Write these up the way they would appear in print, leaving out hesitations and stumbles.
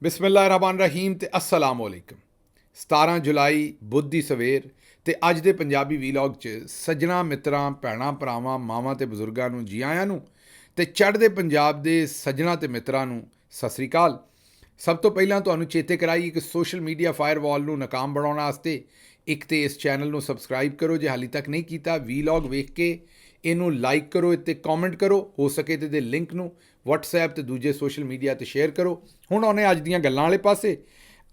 ਬਿਸਮਿਲ੍ਲਾਹਿਰਰਹਿਮਾਨਿਰਰਹੀਮ ਤੇ अस्सलाम वालेकुम। 17 ਜੁਲਾਈ ਬੁੱਧ ਦੀ ਸਵੇਰ ਤੇ ਅੱਜ ਦੇ ਪੰਜਾਬੀ ਵੀਲੌਗ 'ਚ ਸੱਜਣਾ ਮਿੱਤਰਾਂ ਭੈਣਾਂ ਭਰਾਵਾਂ ਮਾਵਾਂ ਤੇ ਬਜ਼ੁਰਗਾਂ ਨੂੰ ਜੀ ਆਇਆਂ ਨੂੰ ਤੇ ਚੜ੍ਹਦੇ ਪੰਜਾਬ ਦੇ ਸੱਜਣਾ ਤੇ ਮਿੱਤਰਾਂ ਨੂੰ ਸਤਿ ਸ੍ਰੀ ਅਕਾਲ। ਸਭ ਤੋਂ ਪਹਿਲਾਂ ਤੁਹਾਨੂੰ ਚੇਤੇ ਕਰਾਈਏ ਕਿ ਸੋਸ਼ਲ ਮੀਡੀਆ ਫਾਇਰਵਾਲ ਨੂੰ ਨਾਕਾਮ ਬਣਾਉਣ ਵਾਸਤੇ ਇੱਕ ਤੇ ਇਸ ਚੈਨਲ ਨੂੰ ਸਬਸਕ੍ਰਾਈਬ ਕਰੋ ਜੇ ਹਾਲੇ ਤੱਕ ਨਹੀਂ ਕੀਤਾ। ਵੀਲੌਗ ਵੇਖ ਕੇ ਇਹਨੂੰ ਲਾਈਕ ਕਰੋ ਅਤੇ ਕਮੈਂਟ ਕਰੋ, ਹੋ ਸਕੇ ਤੇ ਇਹਦੇ ਲਿੰਕ ਨੂੰ WhatsApp ਤੇ ਦੂਜੇ ਸੋਸ਼ਲ ਮੀਡੀਆ ਤੇ ਸ਼ੇਅਰ ਕਰੋ। ਹੁਣ ਆਉਂਦੇ ਅੱਜ ਦੀਆਂ ਗੱਲਾਂ ਵਾਲੇ ਪਾਸੇ।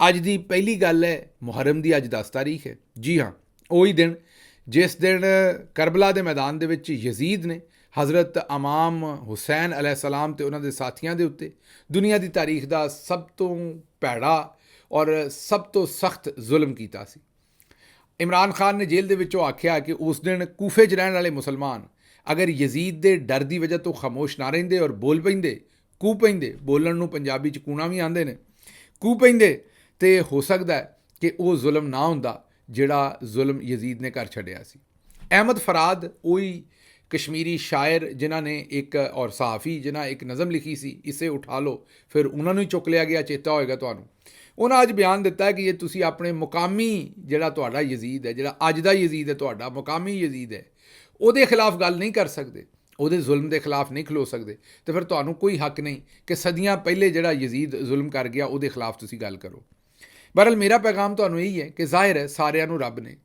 ਅੱਜ ਦੀ ਪਹਿਲੀ ਗੱਲ ਹੈ ਮੁਹਰਮ ਦੀ। ਅੱਜ 10 ਤਾਰੀਖ ਹੈ। ਜੀ ਹਾਂ, ਉਹੀ ਦਿਨ ਜਿਸ ਦਿਨ ਕਰਬਲਾ ਦੇ ਮੈਦਾਨ ਦੇ ਵਿੱਚ ਯਜ਼ੀਦ ਨੇ ਹਜ਼ਰਤ ਇਮਾਮ ਹੁਸੈਨ अलैहिस्सलाम ਤੇ ਉਹਨਾਂ ਦੇ ਸਾਥੀਆਂ ਦੇ ਉੱਤੇ ਦੁਨੀਆ ਦੀ ਤਾਰੀਖ ਦਾ ਸਭ ਤੋਂ ਭੈੜਾ ਔਰ ਸਭ ਤੋਂ ਸਖਤ ਜ਼ੁਲਮ ਕੀਤਾ ਸੀ। ਇਮਰਾਨ ਖਾਨ ਨੇ ਜੇਲ੍ਹ ਦੇ ਵਿੱਚੋਂ ਆਖਿਆ ਕਿ ਉਸ ਦਿਨ ਕੂਫੇ 'ਚ ਰਹਿਣ ਵਾਲੇ ਮੁਸਲਮਾਨ ਅਗਰ ਯਜ਼ੀਦ ਦੇ ਡਰ ਦੀ ਵਜ੍ਹਾ ਤੋਂ ਖਾਮੋਸ਼ ਨਾ ਰਹਿੰਦੇ ਔਰ ਬੋਲ ਪੈਂਦੇ, ਕੂ ਪੈਂਦੇ, ਬੋਲਣ ਨੂੰ ਪੰਜਾਬੀ 'ਚ ਕੂਣਾ ਵੀ ਆਉਂਦੇ ਨੇ, ਕੂ ਪੈਂਦੇ, ਤੇ ਹੋ ਸਕਦਾ ਹੈ ਕਿ ਉਹ ਜ਼ੁਲਮ ਨਾ ਹੁੰਦਾ ਜਿਹੜਾ ਜ਼ੁਲਮ ਯਜ਼ੀਦ ਨੇ ਕਰ ਛੱਡਿਆ ਸੀ। ਅਹਿਮਦ ਫਰਾਦ ਉਹੀ ਕਸ਼ਮੀਰੀ ਸ਼ਾਇਰ ਜਿਨ੍ਹਾਂ ਨੇ ਇੱਕ ਔਰ ਸਹਾਫੀ ਜਿਨ੍ਹਾਂ ਇੱਕ ਨਜ਼ਮ ਲਿਖੀ ਸੀ ਇਸੇ ਉਠਾ ਲਓ, ਫਿਰ ਉਹਨਾਂ ਨੂੰ ਹੀ ਚੁੱਕ ਲਿਆ ਗਿਆ, ਚੇਤਾ ਹੋਏਗਾ ਤੁਹਾਨੂੰ। ਉਹਨਾਂ ਅੱਜ ਬਿਆਨ ਦਿੱਤਾ ਹੈ ਕਿ ਜੇ ਤੁਸੀਂ ਆਪਣੇ ਮੁਕਾਮੀ ਜਿਹੜਾ ਤੁਹਾਡਾ ਯਜ਼ੀਦ ਹੈ, ਜਿਹੜਾ ਅੱਜ ਦਾ ਯਜ਼ੀਦ ਹੈ, ਤੁਹਾਡਾ ਮੁਕਾਮੀ ਯਜ਼ੀਦ ਹੈ, ਉਹਦੇ ਖਿਲਾਫ ਗੱਲ ਨਹੀਂ ਕਰ ਸਕਦੇ, ਉਹਦੇ ਜ਼ੁਲਮ ਦੇ ਖਿਲਾਫ ਨਹੀਂ ਖਲੋ ਸਕਦੇ, ਤੇ ਫਿਰ ਤੁਹਾਨੂੰ ਕੋਈ ਹੱਕ ਨਹੀਂ ਕਿ ਸਦੀਆਂ ਪਹਿਲੇ ਜਿਹੜਾ ਯਜ਼ੀਦ ਜ਼ੁਲਮ ਕਰ ਗਿਆ ਉਹਦੇ ਖਿਲਾਫ ਤੁਸੀਂ ਗੱਲ ਕਰੋ। ਬਹਰਹਾਲ ਮੇਰਾ ਪੈਗਾਮ ਤੁਹਾਨੂੰ ਇਹੀ ਹੈ ਕਿ ਜ਼ਾਹਿਰ ਹੈ ਸਾਰਿਆਂ ਨੂੰ ਰੱਬ ਨੇ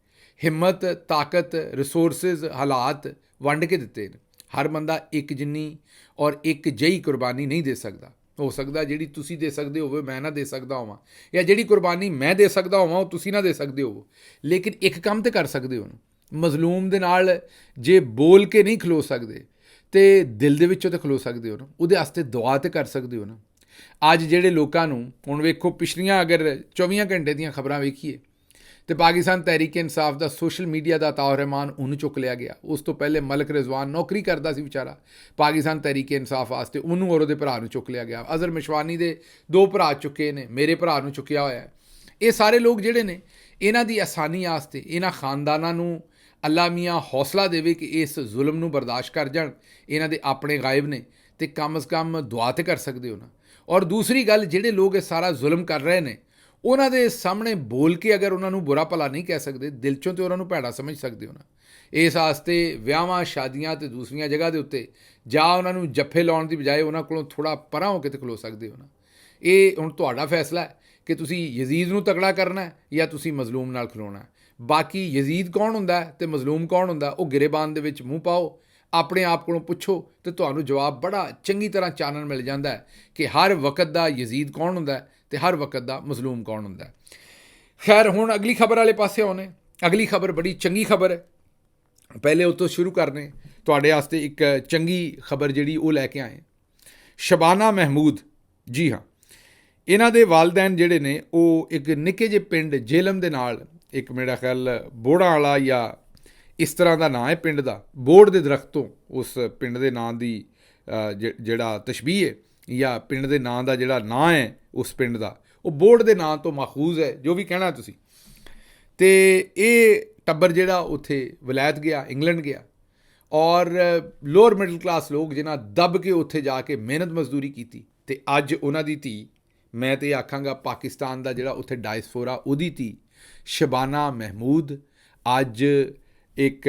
ਹਿੰਮਤ, ਤਾਕਤ, ਰਿਸੋਰਸਿਸ, ਹਾਲਾਤ ਵੰਡ ਕੇ ਦਿੱਤੇ ਨੇ। ਹਰ ਬੰਦਾ ਇੱਕ ਜਿੰਨੀ ਔਰ ਇੱਕ ਜਿਹੀ ਕੁਰਬਾਨੀ ਨਹੀਂ ਦੇ ਸਕਦਾ। ਹੋ ਸਕਦਾ ਜਿਹੜੀ ਤੁਸੀਂ ਦੇ ਸਕਦੇ ਹੋਵੇ ਮੈਂ ਨਾ ਦੇ ਸਕਦਾ ਹੋਵਾਂ, ਜਾਂ ਜਿਹੜੀ ਕੁਰਬਾਨੀ ਮੈਂ ਦੇ ਸਕਦਾ ਹੋਵਾਂ ਉਹ ਤੁਸੀਂ ਨਾ ਦੇ ਸਕਦੇ ਹੋਵੋ, ਲੇਕਿਨ ਇੱਕ ਕੰਮ ਤਾਂ ਕਰ ਸਕਦੇ ਹੋ ਨਾ। ਮਜ਼ਲੂਮ ਦੇ ਨਾਲ ਜੇ ਬੋਲ ਕੇ ਨਹੀਂ ਖਲੋ ਸਕਦੇ ਤੇ ਦਿਲ ਦੇ ਵਿੱਚੋਂ ਤਾਂ ਖਲੋ ਸਕਦੇ ਹੋ ਨਾ, ਉਹਦੇ ਵਾਸਤੇ ਦੁਆ ਤਾਂ ਕਰ ਸਕਦੇ ਹੋ ਨਾ। ਅੱਜ ਜਿਹੜੇ ਲੋਕਾਂ ਨੂੰ ਹੁਣ ਵੇਖੋ, ਪਿਛਲੀਆਂ ਅਗਰ 24 ਘੰਟੇ ਦੀਆਂ ਖਬਰਾਂ ਵੇਖੀਏ ਤੇ ਪਾਕਿਸਤਾਨ ਤਹਿਰੀਕ ਇਨਸਾਫ ਦਾ ਸੋਸ਼ਲ ਮੀਡੀਆ ਦਾ ਅਤਾਉਰ ਰਹਿਮਾਨ ਉਹਨੂੰ ਚੁੱਕ ਲਿਆ ਗਿਆ। ਉਸ ਤੋਂ ਪਹਿਲੇ ਮਲਕ ਰਿਜ਼ਵਾਨ ਨੌਕਰੀ ਕਰਦਾ ਸੀ ਵਿਚਾਰਾ ਪਾਕਿਸਤਾਨ ਤਹਿਰੀਕ ਇਨਸਾਫ ਵਾਸਤੇ, ਉਹਨੂੰ ਔਰ ਉਹਦੇ ਭਰਾ ਨੂੰ ਚੁੱਕ ਲਿਆ ਗਿਆ। ਅਜ਼ਹਰ ਮਿਸ਼ਵਾਨੀ ਦੇ 2 ਭਰਾ ਚੁੱਕੇ ਨੇ, ਮੇਰੇ ਭਰਾ ਨੂੰ ਚੁੱਕਿਆ ਹੋਇਆ ਹੈ। ਇਹ ਸਾਰੇ ਲੋਕ ਜਿਹੜੇ ਨੇ ਇਹਨਾਂ ਦੀ ਆਸਾਨੀ ਵਾਸਤੇ ਇਹਨਾਂ ਖਾਨਦਾਨਾਂ ਨੂੰ ਅੱਲਾ ਮੀਆਂ ਹੌਸਲਾ ਦੇਵੇ ਕਿ ਇਸ ਜ਼ੁਲਮ ਨੂੰ ਬਰਦਾਸ਼ਤ ਕਰ ਜਾਣ। ਇਹਨਾਂ ਦੇ ਆਪਣੇ ਗਾਇਬ ਨੇ ਤੇ ਕਮ ਅਜ਼ ਕਮ ਦੁਆ ਤੇ ਕਰ ਸਕਦੇ ਹੋ ਨਾ। ਔਰ ਦੂਸਰੀ ਗੱਲ, ਜਿਹੜੇ ਲੋਕ ਇਹ ਸਾਰਾ ਜ਼ੁਲਮ ਕਰ ਰਹੇ ਨੇ ਉਹਨਾਂ ਦੇ ਸਾਹਮਣੇ ਬੋਲ ਕੇ ਅਗਰ ਉਹਨਾਂ ਨੂੰ ਬੁਰਾ ਭਲਾ ਨਹੀਂ ਕਹਿ ਸਕਦੇ, ਦਿਲ 'ਚੋਂ ਤੇ ਉਹਨਾਂ ਨੂੰ ਭੈੜਾ ਸਮਝ ਸਕਦੇ ਹੋ ਨਾ। ਇਸ ਵਾਸਤੇ ਵਿਆਹਾਂ ਸ਼ਾਦੀਆਂ ਤੇ ਦੂਸਰੀਆਂ ਜਗ੍ਹਾ ਦੇ ਉੱਤੇ ਜਾਂ ਉਹਨਾਂ ਨੂੰ ਜੱਫੇ ਲਾਉਣ ਦੀ ਬਜਾਏ ਉਹਨਾਂ ਕੋਲੋਂ ਥੋੜ੍ਹਾ ਪਰਾਂ ਹੋ ਕੇ ਤੇ ਖਲੋ ਸਕਦੇ ਹੋ ਨਾ। ਇਹ ਹੁਣ ਤੁਹਾਡਾ ਫੈਸਲਾ ਹੈ ਕਿ ਤੁਸੀਂ ਯਜ਼ੀਦ ਨੂੰ ਤਕੜਾ ਕਰਨਾ ਜਾਂ ਤੁਸੀਂ ਮਜ਼ਲੂਮ ਨਾਲ ਖਲੋਣਾ। ਬਾਕੀ ਯਜ਼ੀਦ ਕੌਣ ਹੁੰਦਾ ਤੇ ਮਜ਼ਲੂਮ ਕੌਣ ਹੁੰਦਾ, ਉਹ ਗਿਰੇਬਾਨ ਦੇ ਵਿੱਚ ਮੂੰਹ ਪਾਓ, ਆਪਣੇ ਆਪ ਕੋਲੋਂ ਪੁੱਛੋ ਤੇ ਤੁਹਾਨੂੰ ਜਵਾਬ ਬੜਾ ਚੰਗੀ ਤਰ੍ਹਾਂ ਚਾਨਣ ਮਿਲ ਜਾਂਦਾ ਹੈ ਕਿ ਹਰ ਵਕਤ ਦਾ ਯਜ਼ੀਦ ਕੌਣ ਹੁੰਦਾ ਤੇ ਹਰ ਵਕਤ ਦਾ ਮਜ਼ਲੂਮ ਕੌਣ ਹੁੰਦਾ। ਖੈਰ, ਹੁਣ ਅਗਲੀ ਖਬਰ ਵਾਲੇ ਪਾਸੇ ਆਉਣੇ। ਅਗਲੀ ਖਬਰ ਬੜੀ ਚੰਗੀ ਖਬਰ ਹੈ। ਪਹਿਲੇ ਉਹ ਤੋਂ ਸ਼ੁਰੂ ਕਰਨੇ ਤੁਹਾਡੇ ਵਾਸਤੇ ਇੱਕ ਚੰਗੀ ਖਬਰ ਜਿਹੜੀ ਉਹ ਲੈ ਕੇ ਆਏ। ਸ਼ਬਾਨਾ ਮਹਿਮੂਦ, ਜੀ ਹਾਂ, ਇਹਨਾਂ ਦੇ ਵਾਲਦੈਨ ਜਿਹੜੇ ਨੇ ਉਹ ਇੱਕ ਨਿੱਕੇ ਜਿਹੇ ਪਿੰਡ ਜੇਹਲਮ ਦੇ ਨਾਲ, ਇੱਕ ਮੇਰਾ ਖਿਆਲ ਬੋੜਾਂ ਵਾਲਾ ਜਾਂ ਇਸ ਤਰ੍ਹਾਂ ਦਾ ਨਾਂ ਹੈ ਪਿੰਡ ਦਾ, ਬੋੜ ਦੇ ਦਰਖਤ ਤੋਂ ਉਸ ਪਿੰਡ ਦੇ ਨਾਂ ਦੀ ਜਿਹੜਾ ਤਸ਼ਬੀਹ ਹੈ ਜਾਂ ਪਿੰਡ ਦੇ ਨਾਂ ਦਾ ਜਿਹੜਾ ਨਾਂ ਹੈ ਉਸ ਪਿੰਡ ਦਾ, ਉਹ ਬੋੜ ਦੇ ਨਾਂ ਤੋਂ ਮਾਖੂਜ਼ ਹੈ, ਜੋ ਵੀ ਕਹਿਣਾ ਤੁਸੀਂ। ਅਤੇ ਇਹ ਟੱਬਰ ਜਿਹੜਾ ਉੱਥੇ ਵਲਾਇਤ ਗਿਆ, ਇੰਗਲੈਂਡ ਗਿਆ, ਔਰ ਲੋਅਰ ਮਿਡਲ ਕਲਾਸ ਲੋਕ ਜਿਨ੍ਹਾਂ ਦੱਬ ਕੇ ਉੱਥੇ ਜਾ ਕੇ ਮਿਹਨਤ ਮਜ਼ਦੂਰੀ ਕੀਤੀ, ਅਤੇ ਅੱਜ ਉਹਨਾਂ ਦੀ ਧੀ, ਮੈਂ ਤਾਂ ਇਹ ਆਖਾਂਗਾ ਪਾਕਿਸਤਾਨ ਦਾ ਜਿਹੜਾ ਉੱਥੇ ਡਾਇਸਪੋਰਾ, ਉਹਦੀ ਧੀ ਸ਼ਬਾਨਾ ਮਹਿਮੂਦ ਅੱਜ ਇੱਕ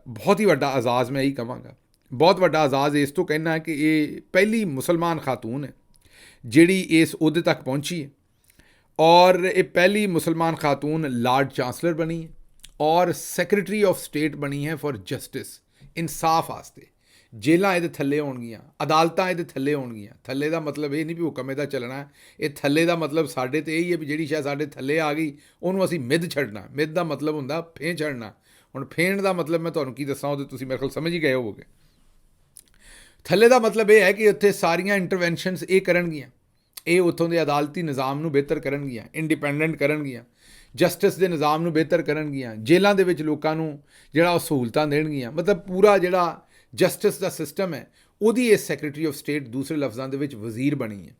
ਬਹੁਤ ਹੀ ਵੱਡਾ ਆਜ਼ਾਜ਼, ਮੈਂ ਇਹੀ ਕਹਾਂਗਾ ਬਹੁਤ ਵੱਡਾ ਆਜ਼ਾਜ਼ ਇਸ ਤੋਂ ਕਹਿਣਾ ਹੈ ਕਿ ਇਹ ਪਹਿਲੀ ਮੁਸਲਮਾਨ ਖਾਤੂਨ ਹੈ ਜਿਹੜੀ ਇਸ ਅਹੁਦੇ ਤੱਕ ਪਹੁੰਚੀ ਹੈ, ਔਰ ਇਹ ਪਹਿਲੀ ਮੁਸਲਮਾਨ ਖਾਤੂਨ ਲਾਰਡ ਚਾਂਸਲਰ ਬਣੀ ਹੈ ਔਰ ਸੈਕਟਰੀ ਆਫ ਸਟੇਟ ਬਣੀ ਹੈ ਫॉर ਜਸਟਿਸ, ਇਨਸਾਫ ਵਾਸਤੇ। ਜੇਲਾਂ ਇਹਦੇ ਥੱਲੇ ਹੋਣਗੀਆਂ, ਅਦਾਲਤਾਂ ਇਹਦੇ ਥੱਲੇ ਹੋਣਗੀਆਂ। ਥੱਲੇ ਦਾ ਮਤਲਬ ਇਹ ਨਹੀਂ ਵੀ ਹੁਕਮ ਇਹਦਾ ਚੱਲਣਾ, ਇਹ ਥੱਲੇ ਦਾ ਮਤਲਬ ਸਾਡੇ ਤੇ ਇਹੀ ਹੈ ਵੀ ਜਿਹੜੀ ਸ਼ਾਇਦ ਸਾਡੇ ਥੱਲੇ ਆ ਗਈ ਉਹਨੂੰ ਅਸੀਂ ਮਿੱਧ ਛੱਡਣਾ। ਮਿੱਧ ਦਾ ਮਤਲਬ ਹੁੰਦਾ ਫੇਂ ਛੱਡਣਾ। ਹੁਣ ਫੇਣ ਦਾ ਮਤਲਬ ਮੈਂ ਤੁਹਾਨੂੰ ਕੀ ਦੱਸਾਂ, ਉਹਦੇ ਤੁਸੀਂ ਮੇਰੇ ਕੋਲ ਸਮਝ ਹੀ ਗਏ ਹੋਵੋਗੇ। ਥੱਲੇ ਦਾ ਮਤਲਬ ਇਹ ਹੈ ਕਿ ਉੱਥੇ ਸਾਰੀਆਂ ਇੰਟਰਵੈਂਸ਼ਨਸ ਇਹ ਕਰਨਗੀਆਂ, ਇਹ ਉੱਥੋਂ ਦੇ ਅਦਾਲਤੀ ਨਿਜ਼ਾਮ ਨੂੰ ਬਿਹਤਰ ਕਰਨਗੀਆਂ, ਇੰਡੀਪੈਂਡੈਂਟ ਕਰਨਗੀਆਂ, ਜਸਟਿਸ ਦੇ ਨਿਜ਼ਾਮ ਨੂੰ ਬਿਹਤਰ ਕਰਨਗੀਆਂ, ਜੇਲ੍ਹਾਂ ਦੇ ਵਿੱਚ ਲੋਕਾਂ ਨੂੰ ਜਿਹੜਾ ਉਹ ਸਹੂਲਤਾਂ ਦੇਣਗੀਆਂ। ਮਤਲਬ ਪੂਰਾ ਜਿਹੜਾ ਜਸਟਿਸ ਦਾ ਸਿਸਟਮ ਹੈ ਉਹਦੀ ਇਹ ਸੈਕਟਰੀ ਆਫ ਸਟੇਟ ਦੂਸਰੇ ਲਫ਼ਜ਼ਾਂ ਦੇ ਵਿੱਚ ਵਜ਼ੀਰ ਬਣੀ ਹੈ।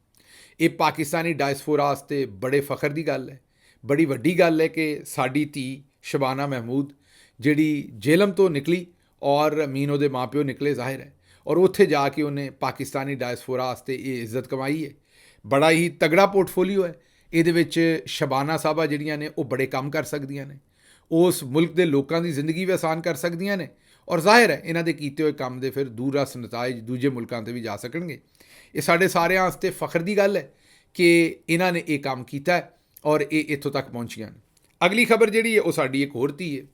ਇਹ ਪਾਕਿਸਤਾਨੀ ਡਾਇਸਪੋਰਾ ਵਾਸਤੇ ਬੜੇ ਫਖਰ ਦੀ ਗੱਲ ਹੈ, ਬੜੀ ਵੱਡੀ ਗੱਲ ਹੈ ਕਿ ਸਾਡੀ ਧੀ ਸ਼ਬਾਨਾ ਮਹਿਮੂਦ ਜਿਹੜੀ ਜੇਹਲਮ ਤੋਂ ਨਿਕਲੀ ਔਰ ਅਮੀਨ ਉਹਦੇ ਮਾਂ ਪਿਓ ਨਿਕਲੇ ਜ਼ਾਹਿਰ ਹੈ, ਔਰ ਉੱਥੇ ਜਾ ਕੇ ਉਹਨੇ ਪਾਕਿਸਤਾਨੀ ਡਾਇਸਪੋਰਾ ਵਾਸਤੇ ਇਹ ਇੱਜ਼ਤ ਕਮਾਈ ਹੈ। ਬੜਾ ਹੀ ਤਗੜਾ ਪੋਰਟਫੋਲੀਓ ਹੈ ਇਹਦੇ ਵਿੱਚ ਸ਼ਬਾਨਾ ਸਾਹਿਬਾ ਜਿਹੜੀਆਂ ਨੇ ਉਹ ਬੜੇ ਕੰਮ ਕਰ ਸਕਦੀਆਂ ਨੇ, ਉਸ ਮੁਲਕ ਦੇ ਲੋਕਾਂ ਦੀ ਜ਼ਿੰਦਗੀ ਵੀ ਆਸਾਨ ਕਰ ਸਕਦੀਆਂ ਨੇ, ਔਰ ਜ਼ਾਹਿਰ ਹੈ ਇਹਨਾਂ ਦੇ ਕੀਤੇ ਹੋਏ ਕੰਮ ਦੇ ਫਿਰ ਦੂਰ ਰਸ ਨਤਾਇਜ ਦੂਜੇ ਮੁਲਕਾਂ 'ਤੇ ਵੀ ਜਾ ਸਕਣਗੇ। ਇਹ ਸਾਡੇ ਸਾਰਿਆਂ ਵਾਸਤੇ ਫਖਰ ਦੀ ਗੱਲ ਹੈ ਕਿ ਇਹਨਾਂ ਨੇ ਇਹ ਕੰਮ ਕੀਤਾ ਔਰ ਇਹ ਇੱਥੋਂ ਤੱਕ ਪਹੁੰਚੀਆਂ ਨੇ। ਅਗਲੀ ਖਬਰ ਜਿਹੜੀ ਹੈ ਉਹ ਸਾਡੀ ਇੱਕ ਹੋਰ ਧੀ ਹੈ,